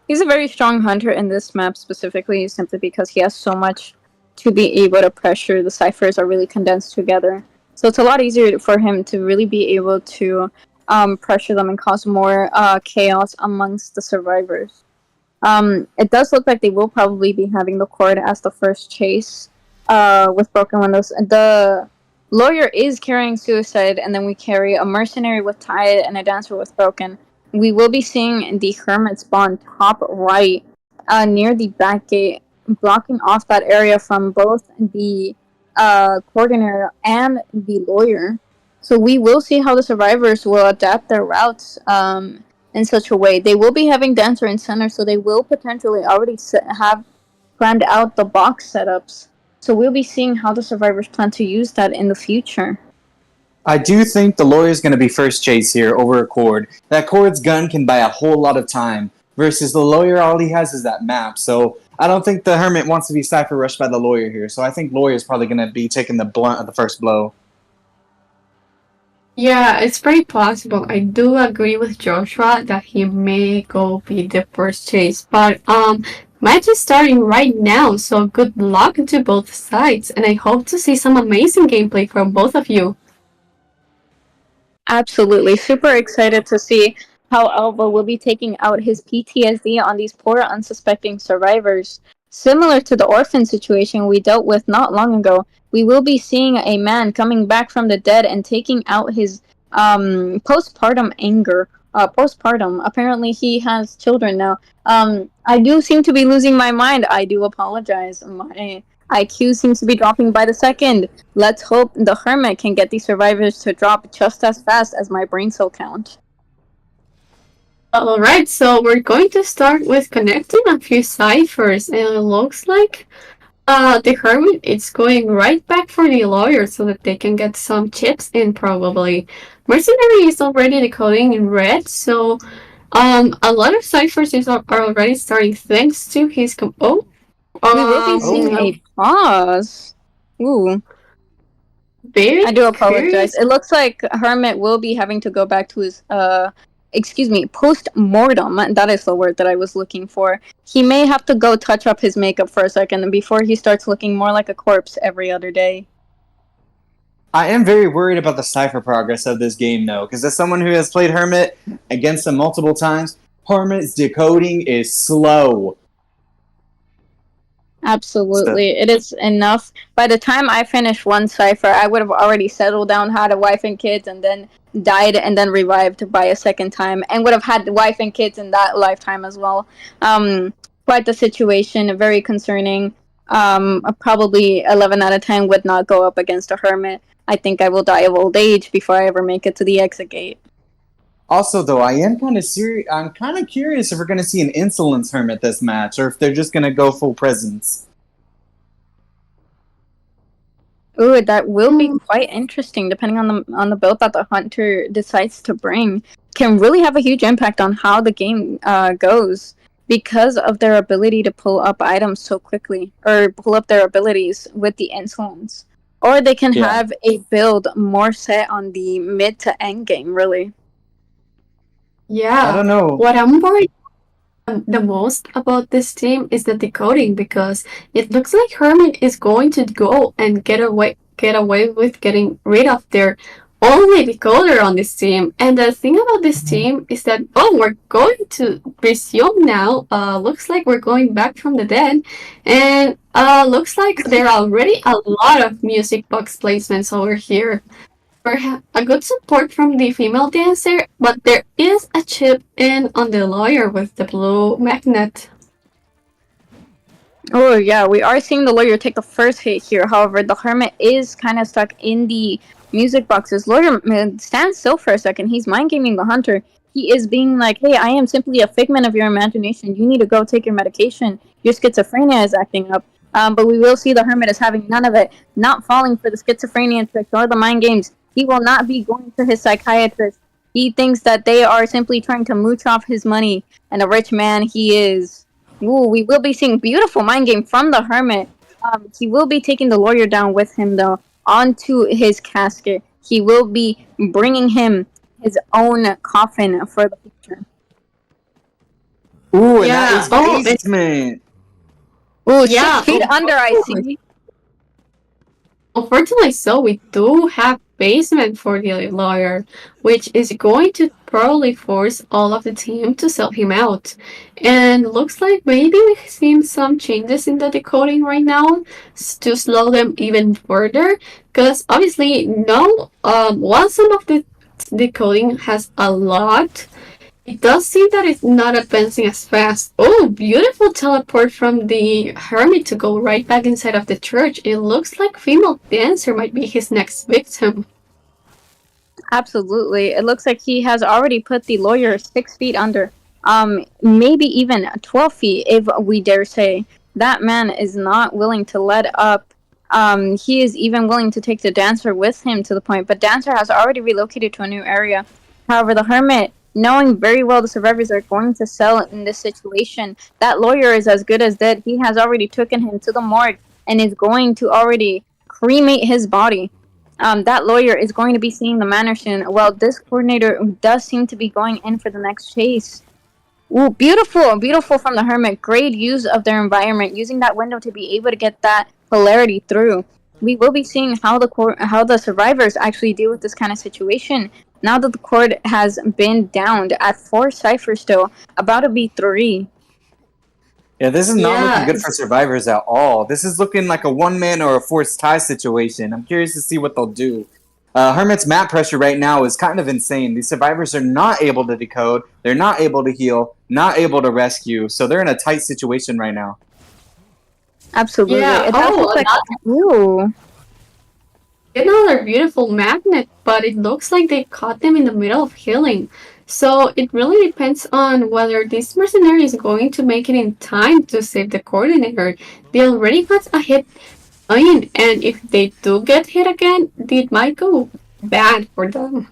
he's a very strong hunter in this map specifically, simply because he has so much to be able to pressure. The ciphers are really condensed together. So it's a lot easier for him to really be able to pressure them and cause more chaos amongst the survivors. It does look like they will probably be having the Cord as the first chase with Broken Windows. The lawyer is carrying Suicide, and then we carry a mercenary with Tide and a dancer with Broken. We will be seeing the Hermit spawn top right near the back gate, blocking off that area from both the coordinator and the lawyer. So we will see how the survivors will adapt their routes in such a way. They will be having dancer in center, so they will potentially already have planned out the box setups. So we'll be seeing how the survivors plan to use that in the future. I do think the lawyer is going to be first chase here over a Cord. That Cord's gun can buy a whole lot of time, versus the lawyer, all he has is that map. So I don't think the Hermit wants to be cipher rushed by the lawyer here. So I think lawyer is probably going to be taking the blunt of the first blow. Yeah, it's very possible. I do agree with Joshua that he may go be the first chase, but match is starting right now, so good luck to both sides, and I hope to see some amazing gameplay from both of you. Absolutely. Super excited to see how Alva will be taking out his PTSD on these poor, unsuspecting survivors. Similar to the orphan situation we dealt with not long ago, we will be seeing a man coming back from the dead and taking out his postpartum anger. Postpartum. Apparently, he has children now. I do seem to be losing my mind. I do apologize. My IQ seems to be dropping by the second. Let's hope the Hermit can get these survivors to drop just as fast as my brain cell count. Alright, so we're going to start with connecting a few ciphers, and it looks like the Hermit is going right back for the lawyer so that they can get some chips in, probably. Mercenary is already decoding in red, so a lot of ciphers are already starting thanks to his We will be seeing a pause. Ooh. Very I do apologize. curious. It looks like Hermit will be having to go back to his post-mortem. That is the word that I was looking for. He may have to go touch up his makeup for a second before he starts looking more like a corpse every other day. I am very worried about the cipher progress of this game, though, because as someone who has played Hermit against him multiple times, Hermit's decoding is slow. Absolutely. It is enough. By the time I finish one cipher, I would have already settled down, had a wife and kids, and then died and then revived by a second time, and would have had the wife and kids in that lifetime as well. Quite the situation, very concerning. Probably 11 out of 10 would not go up against a hermit. I think I will die of old age before I ever make it to the exit gate. Also, though, I am kind of serious. I'm kind of curious if we're going to see an insolence Hermit this match, or if they're just going to go full presence. Ooh, that will be quite interesting, depending on the build that the hunter decides to bring. Can really have a huge impact on how the game goes because of their ability to pull up items so quickly, or pull up their abilities with the insolence. Or they can have a build more set on the mid to end game, really. Yeah. I don't know. What I'm worried the most about this team is the decoding, because it looks like Hermit is going to go and get away with getting rid of their only decoder on this team. And the thing about this team is that we're going to resume now. Looks like we're going back from the dead, and looks like there are already a lot of music box placements over here. A good support from the female dancer, but there is a chip in on the lawyer with the blue magnet. Oh yeah, we are seeing the lawyer take the first hit here. However, the hermit is kind of stuck in the music boxes. Lawyer stands still for a second. He's mind gaming the hunter. He is being like, "Hey, I am simply a figment of your imagination. You need to go take your medication. Your schizophrenia is acting up." But we will see the hermit is having none of it, not falling for the schizophrenia tricks or the mind games. He will not be going to his psychiatrist. He thinks that they are simply trying to mooch off his money, and a rich man he is. Ooh, we will be seeing beautiful mind game from the hermit. He will be taking the lawyer down with him, though, onto his casket. He will be bringing him his own coffin for the future. Ooh, and that is basement. Ooh, 6 feet under, I see. Unfortunately, so we do have basement for the lawyer, which is going to probably force all of the team to sell him out. And looks like maybe we've seen some changes in the decoding right now to slow them even further. Because obviously, while some of the decoding has a lot, it does seem that it's not advancing as fast. Oh, beautiful teleport from the hermit to go right back inside of the church. It looks like female dancer might be his next victim. Absolutely. It looks like he has already put the lawyer 6 feet under. Maybe even 12 feet, if we dare say. That man is not willing to let up. He is even willing to take the dancer with him to the point, but dancer has already relocated to a new area. However, the hermit, knowing very well the survivors are going to sell in this situation, that lawyer is as good as dead. He has already taken him to the morgue and is going to already cremate his body. That lawyer is going to be seeing the manor soon. Well, this coordinator does seem to be going in for the next chase. Ooh, beautiful, beautiful from the Hermit. Great use of their environment, using that window to be able to get that polarity through. We will be seeing how how the survivors actually deal with this kind of situation. Now that the court has been downed at 4 ciphers still, about to be 3. Yeah, this is not looking Yeah, good for survivors at all. This is looking like a one man or a forced tie situation. I'm curious to see what they'll do. Hermit's map pressure right now is kind of insane. These survivors are not able to decode, they're not able to heal, not able to rescue, so they're in a tight situation right now. Absolutely. yeah. It does Oh, look like. Ooh. another beautiful magnet, but it looks like they caught them in the middle of healing. So it really depends on whether this mercenary is going to make it in time to save the coordinator. They already got a hit in, and if they do get hit again, it might go bad for them.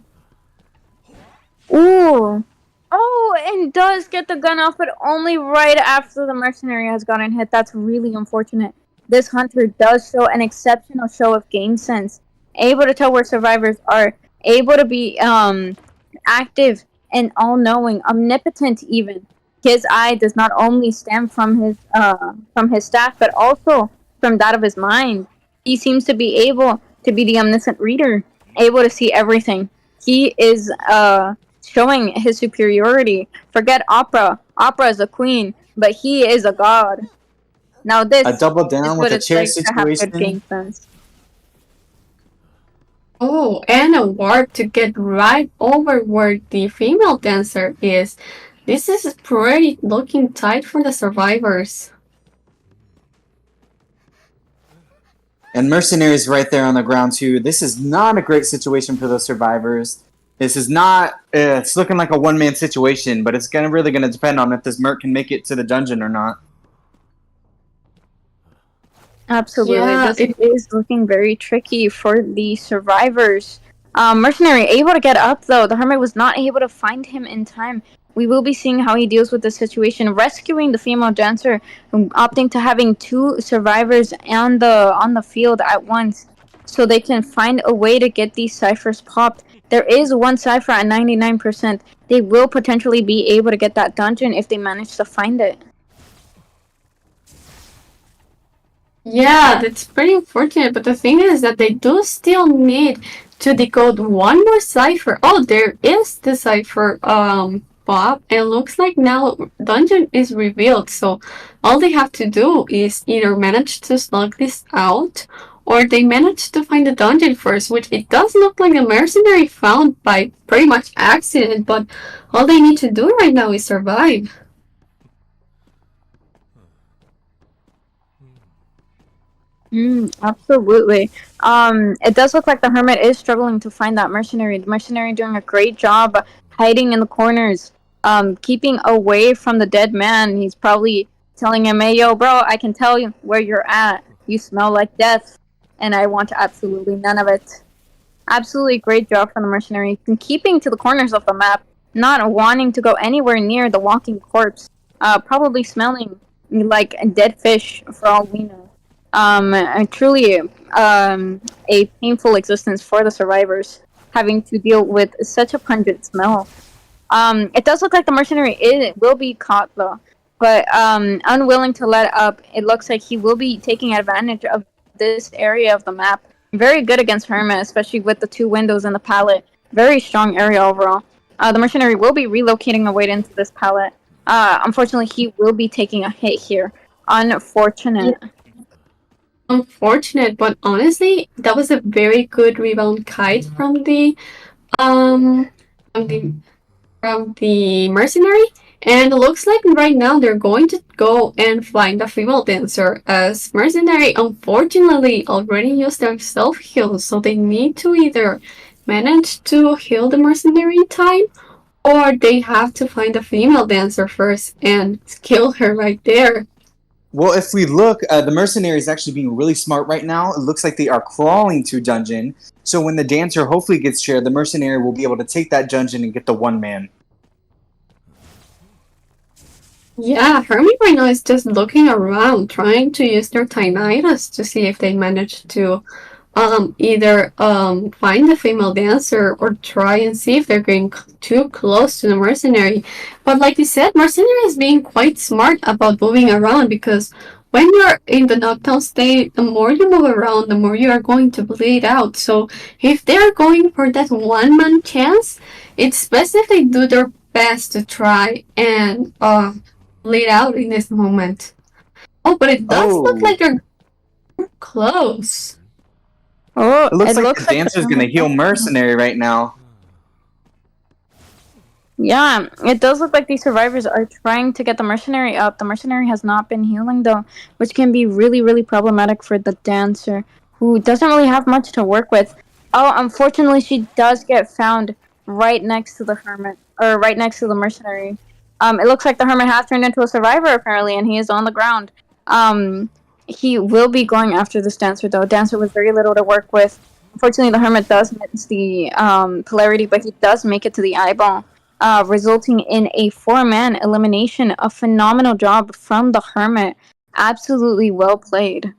Ooh. Oh, and does get the gun off, but only right after the mercenary has gotten hit. That's really unfortunate. This hunter does show an exceptional show of game sense, able to tell where survivors are, able to be active and all-knowing, omnipotent even. His eye does not only stem from his staff, but also from that of his mind. He seems to be able to be the omniscient reader, able to see everything. He is showing his superiority. Forget Opera. Opera is a queen, but he is a god. Now A this double is down with what a it's chair like to have good situation. game sense. Oh, and a warp to get right over where the female dancer is. This is pretty looking tight for the survivors. And mercenaries right there on the ground too. This is not a great situation for those survivors. This is not. It's looking like a one man situation, but it's really gonna depend on if this merc can make it to the dungeon or not. Absolutely. Yeah, This is looking very tricky for the survivors. Mercenary able to get up though. The hermit was not able to find him in time. We will be seeing how he deals with the situation, rescuing the female dancer, opting to having 2 survivors on the field at once, so they can find a way to get these ciphers popped. There is one cipher at 99%. They will potentially be able to get that dungeon if they manage to find it. yeah, that's pretty unfortunate. But the thing is that they do still need to decode one more cipher. Oh, there is the cipher, Bob. And looks like now dungeon is revealed. So all they have to do is either manage to slug this out, or they manage to find the dungeon first, which it does look like a mercenary found by pretty much accident. But all they need to do right now is survive. Absolutely. It does look like the hermit is struggling to find that mercenary. The mercenary doing a great job hiding in the corners, keeping away from the dead man. He's probably telling him, "Hey, yo, bro, I can tell you where you're at. You smell like death, and I want absolutely none of it." Absolutely great job from the mercenary, keeping to the corners of the map, not wanting to go anywhere near the walking corpse. Probably smelling like dead fish for all we know. Truly a painful existence for the survivors, having to deal with such a pungent smell. It does look like the mercenary will be caught though, but unwilling to let up. It looks like he will be taking advantage of this area of the map. Very good against Hermit, especially with the 2 windows and the pallet. Very strong area overall. The mercenary will be relocating away into this pallet. Unfortunately, he will be taking a hit here. Unfortunate. Unfortunate, but honestly, that was a very good rebound kite um from the from the mercenary. And it looks like right now they're going to go and find a female dancer, as mercenary unfortunately already used their self heal, so they need to either manage to heal the mercenary in time, or they have to find a female dancer first and kill her right there. Well, if we look, the mercenary is actually being really smart right now. It looks like they are crawling to dungeon. So when the dancer hopefully gets shared, the mercenary will be able to take that dungeon and get the one man. Yeah, Hermie right now is just looking around, trying to use their Tinnitus to see if they manage to either find the female dancer or try and see if they're getting too close to the mercenary. But like you said, mercenary is being quite smart about moving around because when you're in the knockdown state, the more you move around, the more you are going to bleed out. So if they're going for that one man chance, it's best if they do their best to try and bleed out in this moment. Oh, but it does look Oh, like they're close. Oh, it looks it like the looks like the dancer's gonna hermit. heal Mercenary right now. Yeah, it does look like these survivors are trying to get the mercenary up. The mercenary has not been healing though, which can be really, really problematic for the dancer, who doesn't really have much to work with. Oh, unfortunately, she does get found right next to the hermit, or right next to the mercenary. It looks like the hermit has turned into a survivor apparently, and he is on the ground. He will be going after this dancer though. Dancer with very little to work with. Unfortunately, the hermit does miss the polarity, but he does make it to the eyeball, resulting in a 4-man elimination. A phenomenal job from the Hermit. Absolutely well played.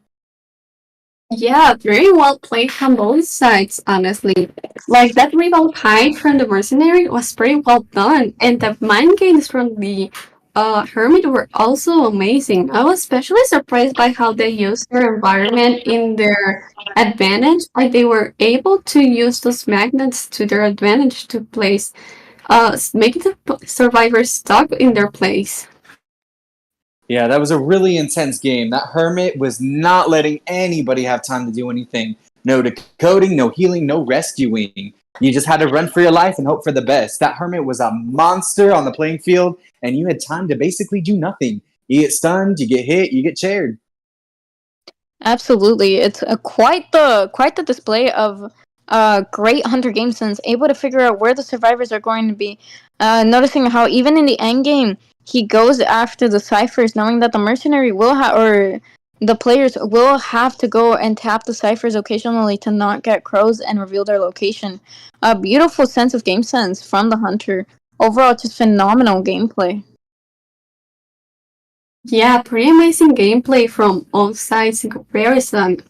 Yeah, very well played from both sides, honestly. Like that rival hide from the mercenary was pretty well done, and the mind games from the hermit were also amazing. I was especially surprised by how they used their environment in their advantage. Like they were able to use those magnets to their advantage to place, making the survivors stuck in their place. Yeah, that was a really intense game. That Hermit was not letting anybody have time to do anything. No decoding, no healing, no rescuing. You just had to run for your life and hope for the best. That Hermit was a monster on the playing field, and you had time to basically do nothing. You get stunned, you get hit, you get chaired. Absolutely, it's quite the display of great Hunter game sense, able to figure out where the survivors are going to be. Noticing how even in the end game, he goes after the ciphers, knowing that the mercenary will have or the players will have to go and tap the ciphers occasionally to not get crows and reveal their location. A beautiful sense of game sense from the Hunter. Overall, just phenomenal gameplay. Yeah, pretty amazing gameplay from all sides in comparison.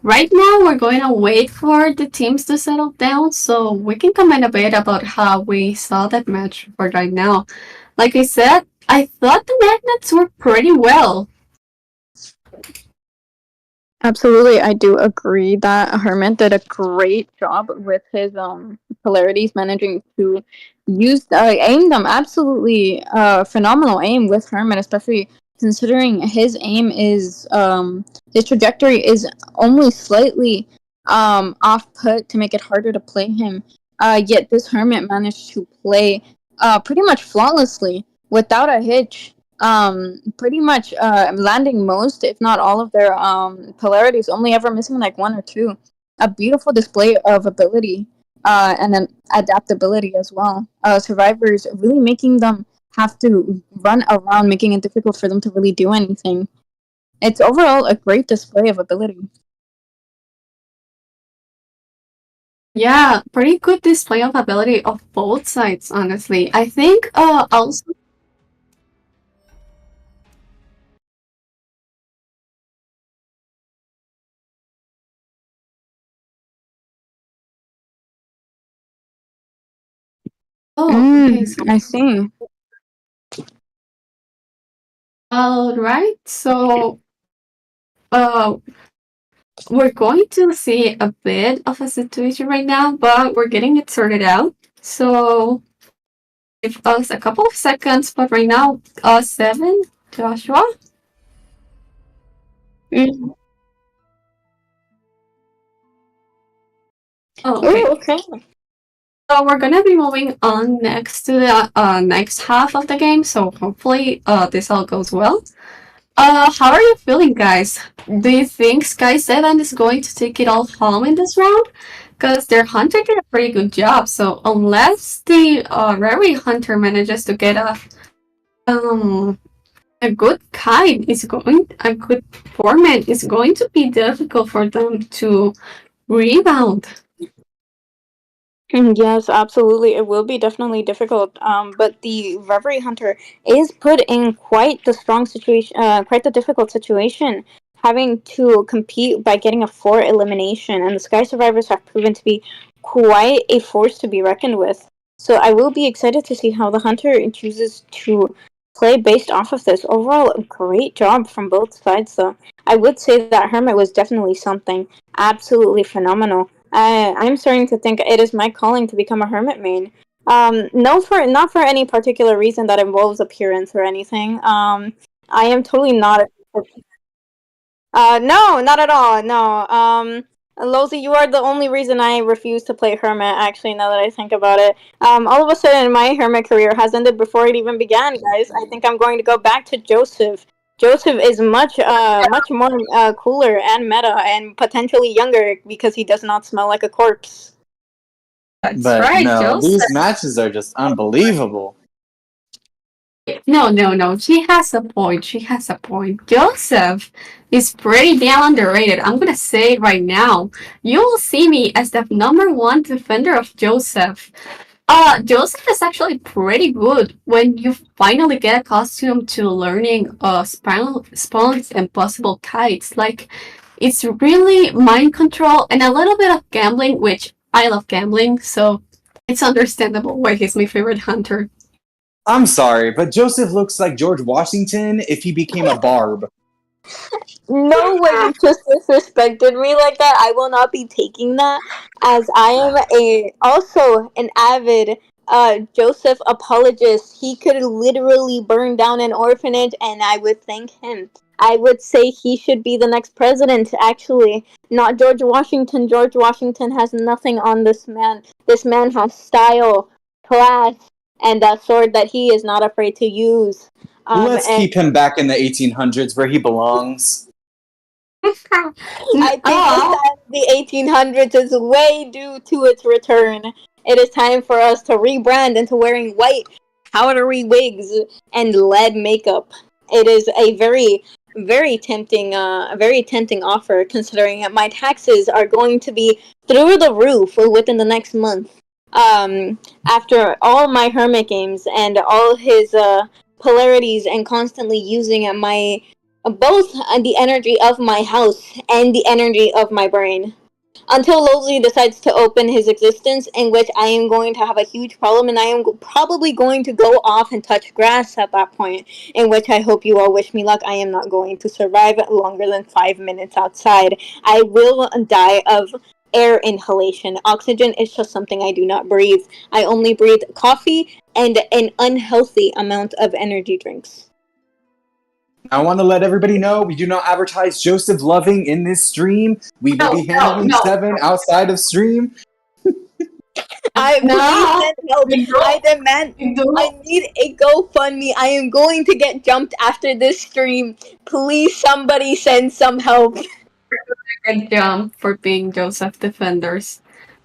Right now we're going to wait for the teams to settle down so we can comment a bit about how we saw that match for right now. Like I said, I thought the magnets were pretty well. Absolutely, I do agree that Herman did a great job with his polarities, managing to use aim them. Absolutely, phenomenal aim with Herman, especially considering his trajectory is only slightly off put to make it harder to play him. Yet this Hermit managed to play pretty much flawlessly without a hitch, pretty much landing most, if not all, of their polarities, only ever missing like one or two. A beautiful display of ability and then adaptability as well. Survivors really making them have to run around, making it difficult for them to really do anything. It's overall a great display of ability. Yeah, pretty good display of ability of both sides, honestly. I think also. Oh, okay. I see. All right. So, uh, we're going to see a bit of a situation right now, but we're getting it sorted out. So, give us a couple of seconds. But right now, 7, Joshua. Mm. Oh, okay. Oh, okay. So we're gonna be moving on next to the next half of the game. So hopefully, this all goes well. How are you feeling, guys? Do you think Sky7 is going to take it all home in this round? Because their hunter did a pretty good job. So unless the Rary hunter manages to get um a good kite, is going a good format, is going to be difficult for them to rebound. Yes, absolutely. It will be definitely difficult. But the Reverie Hunter is put in quite the strong situation, quite the difficult situation. having to compete by getting a 4 elimination, and the Sky Survivors have proven to be quite a force to be reckoned with. So I will be excited to see how the Hunter chooses to play based off of this. Overall, a great job from both sides, though. I would say that Hermit was definitely something absolutely phenomenal. I'm starting to think it is my calling to become a Hermit main. No, for not for any particular reason that involves appearance or anything. I am totally not. No, not at all. No. Lozy, you are the only reason I refuse to play Hermit, actually, now that I think about it. All of a sudden, my Hermit career has ended before it even began, guys. I think I'm going to go back to Joseph. Joseph is much more cooler and meta and potentially younger because he does not smell like a corpse. That's But right, no, Joseph. these matches are just unbelievable. No, no, no. She has a point. She has a point. Joseph is pretty damn underrated. I'm gonna say it right now. You will see me as the number one defender of Joseph. Joseph is actually pretty good when you finally get accustomed to learning spawns and possible kites. Like, it's really mind control and a little bit of gambling, which I love gambling, so it's understandable why he's my favorite hunter. I'm sorry, but Joseph looks like George Washington if he became a barb. No way you just disrespected me like that. I will not be taking that, as I am a also an avid Joseph apologist. He could literally burn down an orphanage and I would thank him. I would say he should be the next president, actually. Not George Washington. George Washington has nothing on this man. This man has style, class, and a sword that he is not afraid to use. Let's And keep him back in the 1800s where he belongs. I think this Oh, time the 1800s is way due to its return. It is time for us to rebrand into wearing white, powdery wigs and lead makeup. It is a very tempting offer considering that my taxes are going to be through the roof within the next month. After all my hermit games and all his polarities and constantly using my both the energy of my house and the energy of my brain. Until Lowly decides to open his existence, in which I am going to have a huge problem, and I am probably going to go off and touch grass at that point. In which I hope you all wish me luck. I am not going to survive longer than 5 minutes outside. I will die of air inhalation. Oxygen is just something I do not breathe. I only breathe coffee and an unhealthy amount of energy drinks. I want to let everybody know we do not advertise Joseph Loving in this stream. We will no, be no, handling no, seven outside of stream. I please no. send help. We I don't. demand. We I don't. need a GoFundMe. I am going to get jumped after this stream. Please, somebody send some help. Good job for being Joseph defenders.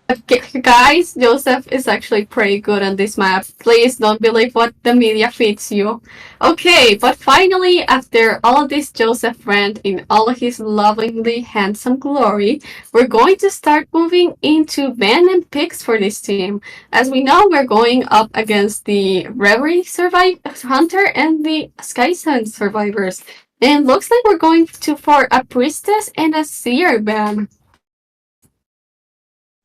Okay, guys, Joseph is actually pretty good on this map. Please don't believe what the media feeds you. Okay, but finally, after all of this Joseph rant in all of his lovingly handsome glory, we're going to start moving into ban and picks for this team. As we know, we're going up against the Reverie Hunter and the Sky7 survivors. And looks like we're going to for a priestess and a seer ban.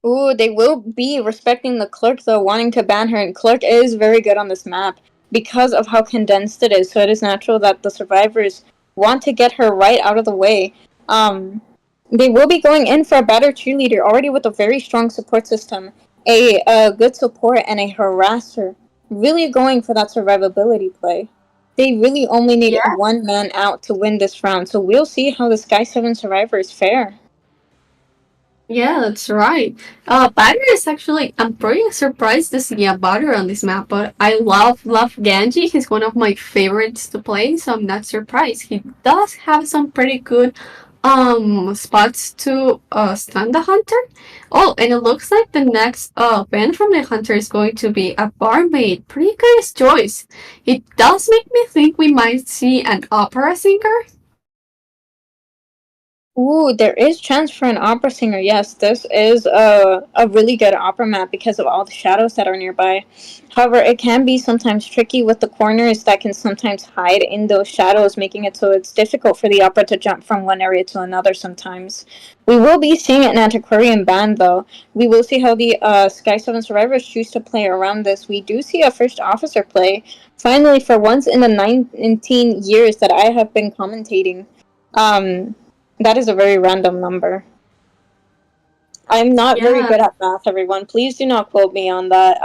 Ooh, they will be respecting the clerk though, wanting to ban her. And clerk is very good on this map because of how condensed it is. So it is natural that the survivors want to get her right out of the way. They will be going in for a better cheerleader already with a very strong support system, a good support, and a harasser. Really going for that survivability play. They really only need one man out to win this round. So we'll see how the Sky7 survivors fare. Yeah, that's right. Butter is actually, I'm pretty surprised to see a Butter on this map, but I love Genji. He's one of my favorites to play, so I'm not surprised. He does have some pretty good spots to stun the hunter. Oh, and it looks like the next ban from the hunter is going to be a barmaid. Pretty curious choice. It does make me think we might see an opera singer. Ooh, there is chance for an opera singer. Yes, this is a really good opera map because of all the shadows that are nearby. However, it can be sometimes tricky with the corners that can sometimes hide in those shadows, making it so it's difficult for the opera to jump from one area to another sometimes. We will be seeing an antiquarian band, though. We will see how the Sky 7 survivors choose to play around this. We do see a first officer play. Finally, for once in the 19 years that I have been commentating. Um, that is a very random number. I'm not very Yeah, good at math, everyone. Please do not quote me on that.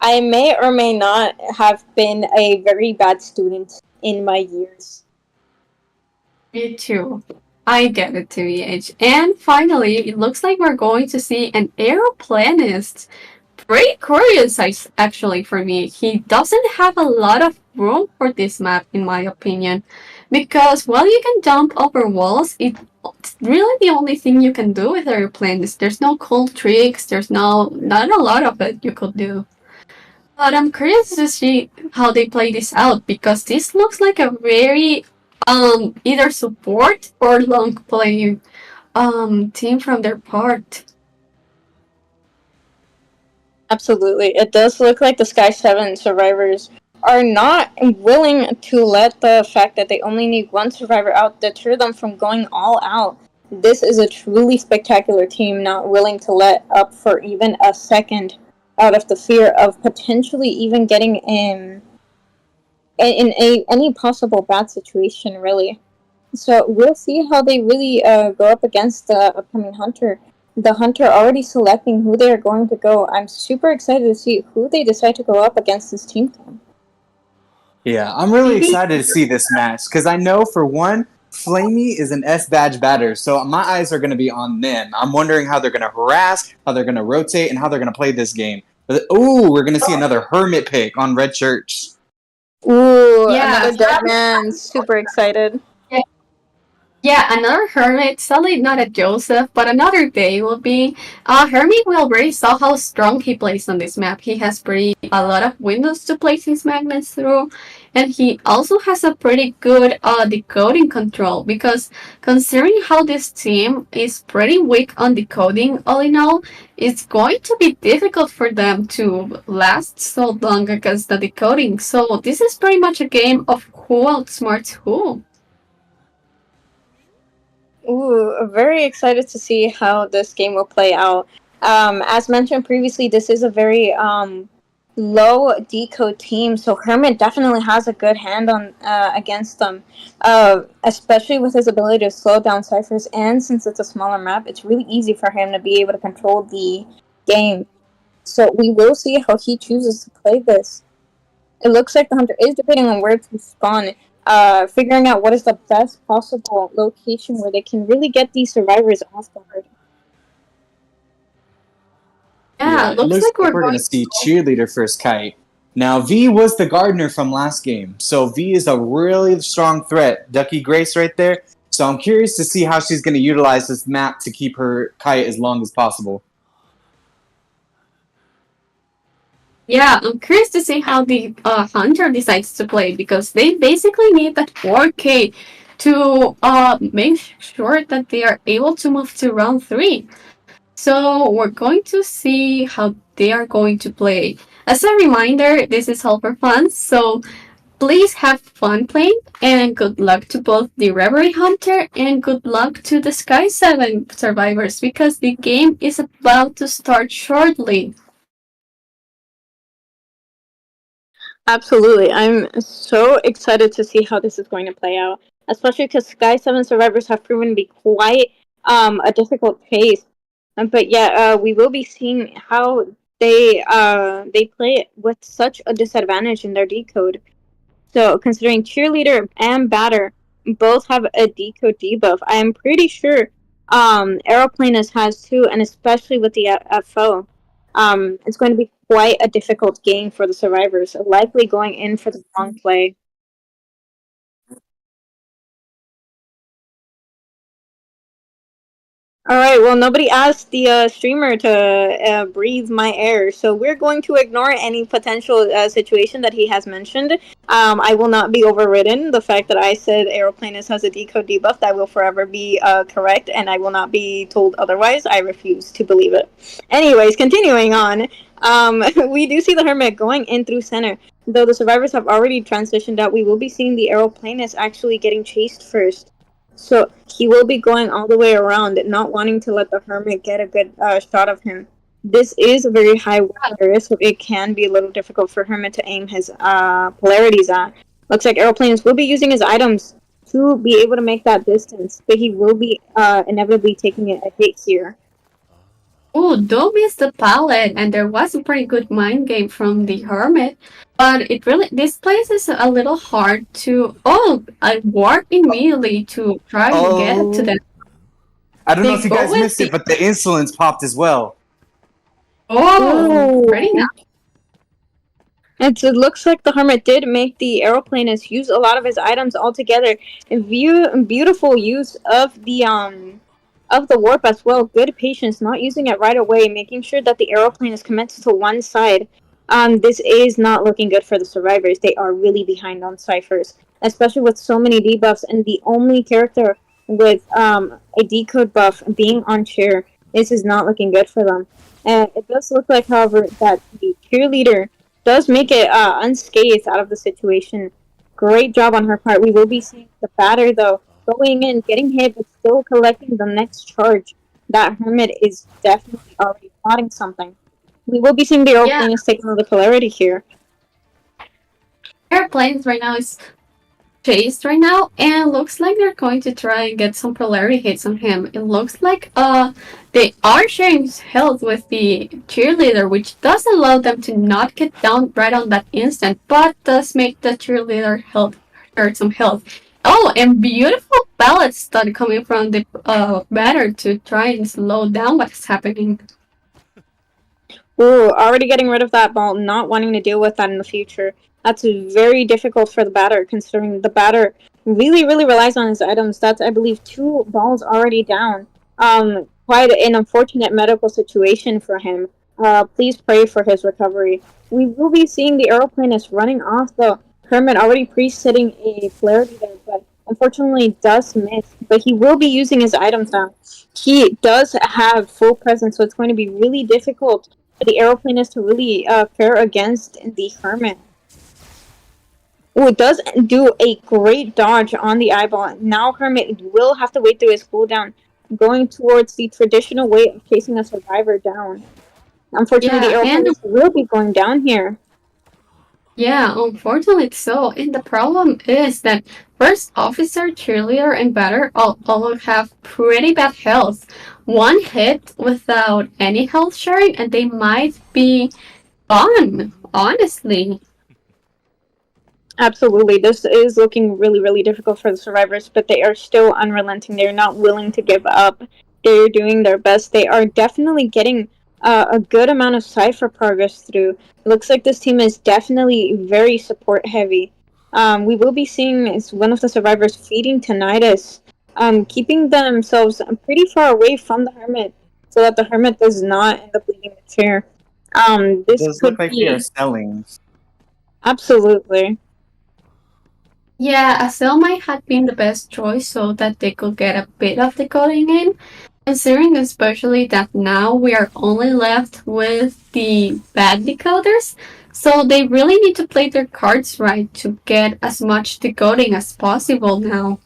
I may or may not have been a very bad student in my years. me too. I get it, TVH. And finally, it looks like we're going to see an aeroplanist. Pretty curious, actually, for me. He doesn't have a lot of room for this map, in my opinion, because while you can jump over walls, it's really the only thing you can do with airplanes. There's no cool tricks. There's not a lot of it you could do. But I'm curious to see how they play this out because this looks like a very either support or long play team from their part. Absolutely. It does look like the Sky 7 survivors are not willing to let the fact that they only need one survivor out deter them from going all out. This is a truly spectacular team, not willing to let up for even a second out of the fear of potentially even getting in any possible bad situation, really. So we'll see how they really go up against the upcoming hunter. The hunter already selecting who they are going to go. I'm super excited to see who they decide to go up against this team. Yeah, I'm really Maybe excited to see this match because I know for one, Flamey is an S badge batter, so my eyes are going to be on them. I'm wondering how they're going to harass, how they're going to rotate, and how they're going to play this game. But ooh, we're going to see another Hermit pick on Red Church. Ooh, yeah, another dead man. Super excited. yeah, another hermit, sadly not a Joseph, but another day will be. Hermit, we already saw how strong he plays on this map. He has pretty a lot of windows to place his magnets through, and he also has a pretty good decoding control because considering how this team is pretty weak on decoding, all in all, it's going to be difficult for them to last so long against the decoding. So this is pretty much a game of who outsmarts who. Ooh, very excited to see how this game will play out. As mentioned previously, this is a very low decode team, so Hermit definitely has a good hand on against them, especially with his ability to slow down ciphers. And since it's a smaller map, it's really easy for him to be able to control the game. So we will see how he chooses to play this. It looks like the hunter is debating on where to spawn, figuring out what is the best possible location where they can really get these survivors off guard. Yeah, Yeah, it looks looks like like we're we're going going to see to. Cheerleader first kite. Now, V was the gardener from last game, so V is a really strong threat. Ducky Grace right there. So I'm curious to see how she's going to utilize this map to keep her kite as long as possible. Yeah, I'm curious to see how the hunter decides to play because they basically need that 4K to make sure that they are able to move to round 3. So we're going to see how they are going to play. As a reminder, this is all for fun, so please have fun playing and good luck to both the Reverie Hunter and good luck to the Sky 7 survivors because the game is about to start shortly. Absolutely. I'm so excited to see how this is going to play out, especially because Sky 7 survivors have proven to be quite a difficult chase. But yeah, we will be seeing how they play it with such a disadvantage in their decode. So, considering cheerleader and batter both have a decode debuff, I am pretty sure Aeroplanus has too, and especially with the FO, it's going to be quite a difficult game for the survivors, likely going in for the long play. All right. Well, nobody asked the streamer to breathe my air, so we're going to ignore any potential situation that he has mentioned. I will not be overridden. The fact that I said Aeroplanus has a decode debuff, that will forever be correct, and I will not be told otherwise. I refuse to believe it. Anyways, continuing on, we do see the Hermit going in through center. Though the survivors have already transitioned out, we will be seeing the Aeroplanus actually getting chased first. So he will be going all the way around, not wanting to let the Hermit get a good shot of him. This is a very high area, so it can be a little difficult for Hermit to aim his polarities at. Looks like Aeroplanes will be using his items to be able to make that distance, but he will be inevitably taking a hit here. Oh, don't miss the palette, and there was a pretty good mind game from the Hermit. But it really, this place is a little hard to. Oh, I warp immediately to try and get to Oh, them. I don't know They if you go guys with missed the. it, but the insolence popped as well. Oh, pretty Ooh. nice. It looks like the Hermit did make the Aeroplanist use a lot of his items altogether. And beautiful use of the warp as well. Good patience, not using it right away, making sure that the aeroplane is commenced to one side. This is not looking good for the survivors. They are really behind on ciphers, especially with so many debuffs, and the only character with a decode buff being on chair. This is not looking good for them. And it does look like, however, that the cheerleader does make it unscathed out of the situation. Great job on her part. We will be seeing the batter, though, going in, getting hit, but still collecting the next charge. That Hermit is definitely already plotting something. We will be seeing the Yeah, aeroplane is taking on the polarity here. airplanes right now is chased right now, and looks like they're going to try and get some polarity hits on him. It looks like they are sharing his health with the cheerleader, which does allow them to not get down right on that instant, but does make the cheerleader health hurt some health. Oh, and beautiful pellets start coming from the batter to try and slow down what's happening. Ooh, already getting rid of that ball, not wanting to deal with that in the future. That's very difficult for the batter, considering the batter really, really relies on his items. That's, I believe, two balls already down. Quite an unfortunate medical situation for him. Please pray for his recovery. We will be seeing the aeroplanist running off the Hermit, already pre-setting a polarity there, but unfortunately does miss. But he will be using his items now. He does have full presence, so it's going to be really difficult for the aeroplanist to really fare against the Hermit. Ooh, it does do a great dodge on the eyeball. Now Hermit will have to wait through his cooldown, going towards the traditional way of chasing a survivor down. Unfortunately, the Yeah, and aeroplanist will be going down here. yeah, unfortunately so. And the problem is that first officer, cheerleader, and batter all have pretty bad health. One hit without any health sharing, and they might be gone, honestly. Absolutely. This is looking really, really difficult for the survivors, but they are still unrelenting. They're not willing to give up. They're doing their best. They are definitely getting a good amount of cipher progress through. It looks like this team is definitely very support heavy. We will be seeing is one of the survivors feeding tinnitus, keeping themselves pretty far away from the Hermit so that the Hermit does not end up leaving the chair. It This does look could like they are be selling. absolutely. Yeah, Asel might have been the best choice so that they could get a bit of the coding in. Considering especially that now we are only left with the bad decoders, so they really need to play their cards right to get as much decoding as possible now.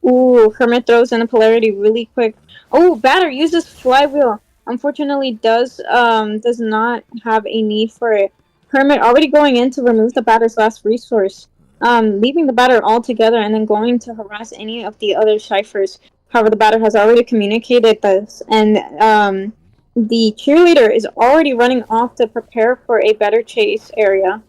Ooh, Hermit throws in a polarity really quick. Oh, Batter uses flywheel. Unfortunately, does not have a need for it. Hermit already going in to remove the Batter's last resource. Leaving the Batter altogether and then going to harass any of the other ciphers. However, the Batter has already communicated this, and the cheerleader is already running off to prepare for a better chase area.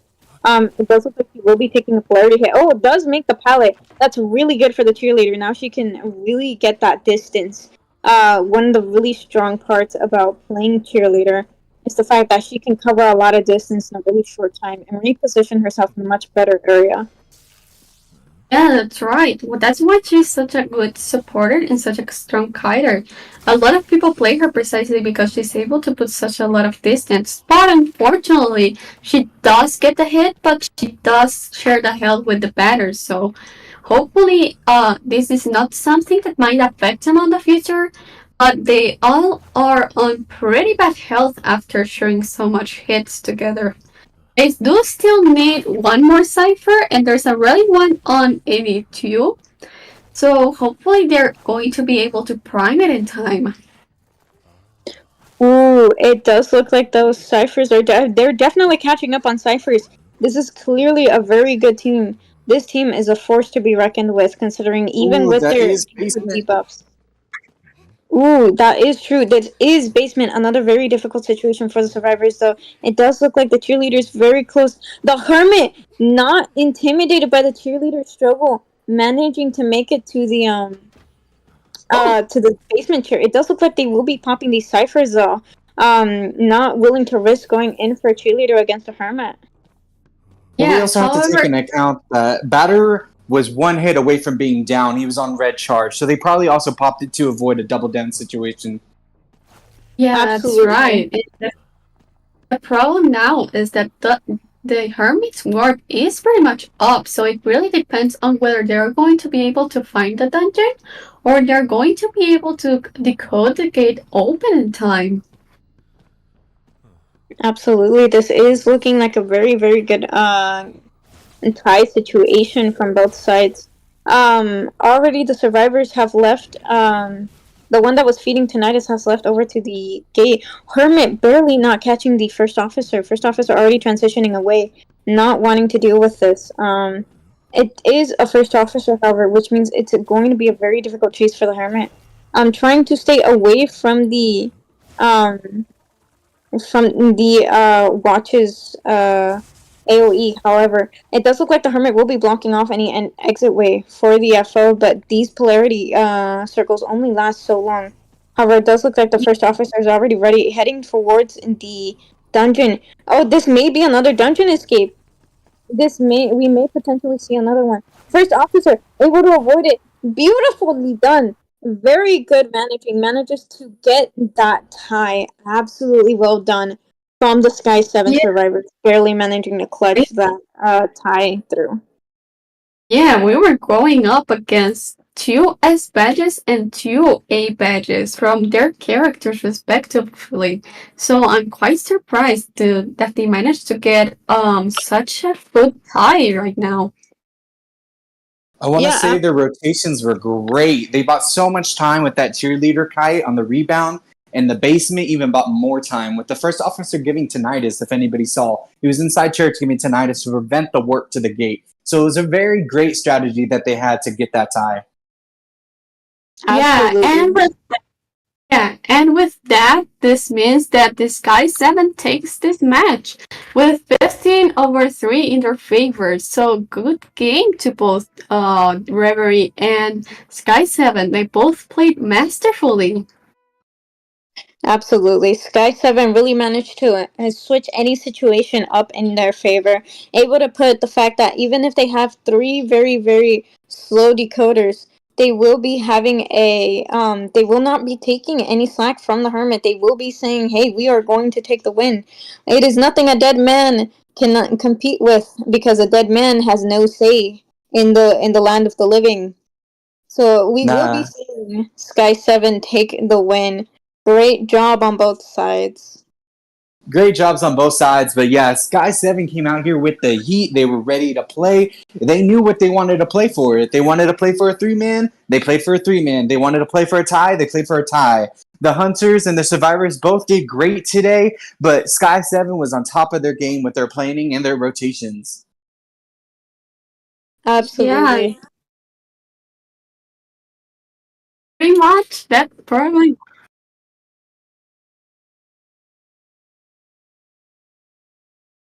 It does look like he will be taking a polarity hit. Oh, it does make the pallet. That's really good for the cheerleader. Now she can really get that distance. One of the really strong parts about playing cheerleader is the fact that she can cover a lot of distance in a really short time and reposition herself in a much better area. Yeah, that's right. Well, that's why she's such a good supporter and such a strong kiter. A lot of people play her precisely because she's able to put such a lot of distance. But unfortunately, she does get the hit, but she does share the health with the batter. So hopefully, this is not something that might affect them on the future. But they all are on pretty bad health after sharing so much hits together. I do still need one more cipher, and there's already one on 82. So hopefully they're going to be able to prime it in time. Ooh, it does look like those ciphers are they're definitely catching up on ciphers. This is clearly a very good team. This team is a force to be reckoned with, considering even Ooh, with that their is basement. debuffs. Ooh, that is true. That is basement. Another very difficult situation for the survivors, though. It does look like the cheerleader's very close. The hermit, not intimidated by the cheerleader struggle, managing to make it Oh, to the basement chair. It does look like they will be popping these ciphers though. Not willing to risk going in for a cheerleader against a hermit. Well, we yeah. also have to take However, into account that batter was one hit away from being down. He was on red charge, so they probably also popped it to avoid a double down situation. yeah, that's Absolutely. right. The problem now is that the Hermit's ward is pretty much up, so it really depends on whether they're going to be able to find the dungeon or they're going to be able to decode the gate open in time. Absolutely. This is looking like a very, very good tie situation from both sides. Already the survivors have left. The one that was feeding tinnitus has left over to the gate. Hermit barely not catching the first officer. First officer already transitioning away, not wanting to deal with this. It is a first officer, however, which means it's going to be a very difficult chase for the hermit. I'm trying to stay away um from the watch's AoE. However, it does look like the hermit will be blocking off any exit way for the FO, but these polarity circles only last so long. However, it does look like the first officer is already ready, heading towards the dungeon. Oh, this may be another dungeon escape. We may potentially see another one. First officer able to avoid it. Beautifully done. Very good managing. Manages to get that tie. Absolutely well done from the Sky 7 Yeah, survivors. Barely managing to clutch that tie through. yeah, we were growing up against two S badges and two A badges from their characters respectively. So I'm quite surprised that they managed to get such a good tie right now. I want to Yeah, say their rotations were great. They bought so much time with that cheerleader kite on the rebound, and the basement even bought more time with the first officer giving tinnitus. If anybody saw, he was inside church giving tinnitus to prevent the work to the gate. So it was a very great strategy that they had to get that tie. Yeah, absolutely. and with that, this means that the Sky 7 takes this match with 15/3 in their favor. So good game to both Reverie and Sky 7. They both played masterfully. Absolutely. Sky 7 really managed to switch any situation up in their favor. Able to put the fact that even if they have three very, very slow decoders, they will be having they will not be taking any slack from the hermit. They will be saying, hey, we are going to take the win. It is nothing a dead man cannot compete with, because a dead man has no say in the land of the living. So we will be Nah, seeing Sky 7 take the win. Great job on both sides. great jobs on both sides, but yeah, Sky 7 came out here with the heat. They were ready to play. They knew what they wanted to play for. If they wanted to play for a 3-man, they played for a 3-man. They wanted to play for a tie, they played for a tie. The Hunters and the Survivors both did great today, but Sky 7 was on top of their game with their planning and their rotations. Yeah, Absolutely. pretty much. That probably.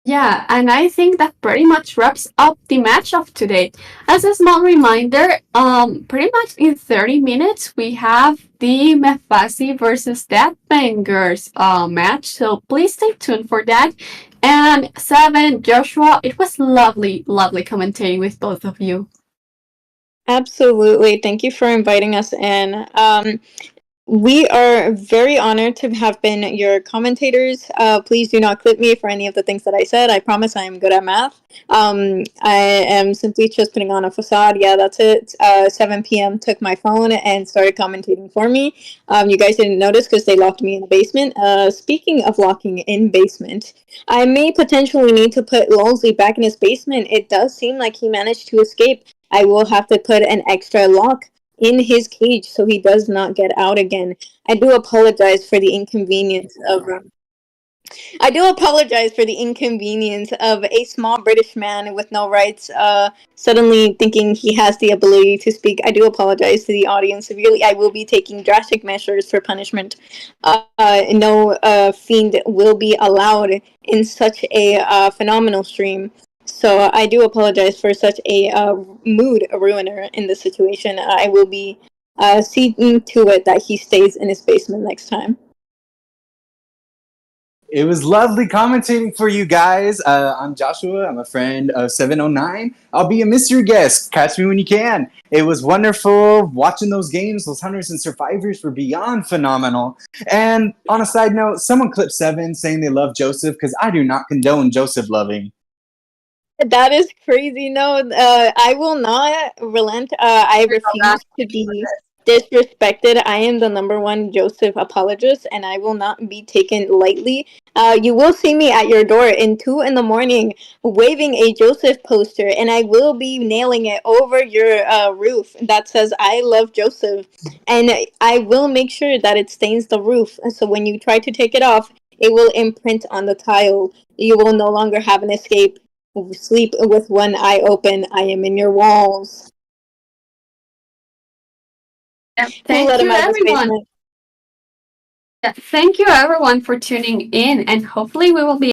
Yeah, and I think that pretty much wraps up the match of today. As a small reminder, pretty much in 30 minutes we have the Mefasi versus Deathbangers match. So please stay tuned for that. And 7, Joshua, it was lovely, lovely commentating with both of you. Absolutely. Thank you for inviting us in. We are very honored to have been your commentators. Please do not clip me for any of the things that I said. I promise I am good at math. I am simply just putting on a facade. Yeah, that's it. 7 p.m. took my phone and started commentating for me. You guys didn't notice because they locked me in the basement. Speaking of locking in basement, I may potentially need to put Lolsey back in his basement. It does seem like he managed to escape. I will have to put an extra lock in his cage so he does not get out again. I do apologize for the inconvenience of I do apologize for the inconvenience of a small British man with no rights suddenly thinking he has the ability to speak. I do apologize to the audience severely. I will be taking drastic measures for punishment. No fiend will be allowed in such a phenomenal stream. So I do apologize for such a mood ruiner in this situation. I will be seeing to it that he stays in his basement next time. It was lovely commentating for you guys. I'm Joshua. I'm a friend of 709. I'll be a mystery guest. Catch me when you can. It was wonderful watching those games. Those hunters and survivors were beyond phenomenal. And on a side note, someone clipped 7 saying they love Joseph because I do not condone Joseph loving. That is crazy. No, I will not relent. I refuse to be disrespected. I am the number one Joseph apologist, and I will not be taken lightly. You will see me at your door in 2 in the morning waving a Joseph poster, and I will be nailing it over your roof that says "I love Joseph," and I will make sure that it stains the roof. So when you try to take it off, it will imprint on the tile. You will no longer have an escape. Sleep with one eye open. I am in your walls. Yeah, Who let thank him you, out of his everyone. basement? Yeah, thank you, everyone, for tuning in, and hopefully we will be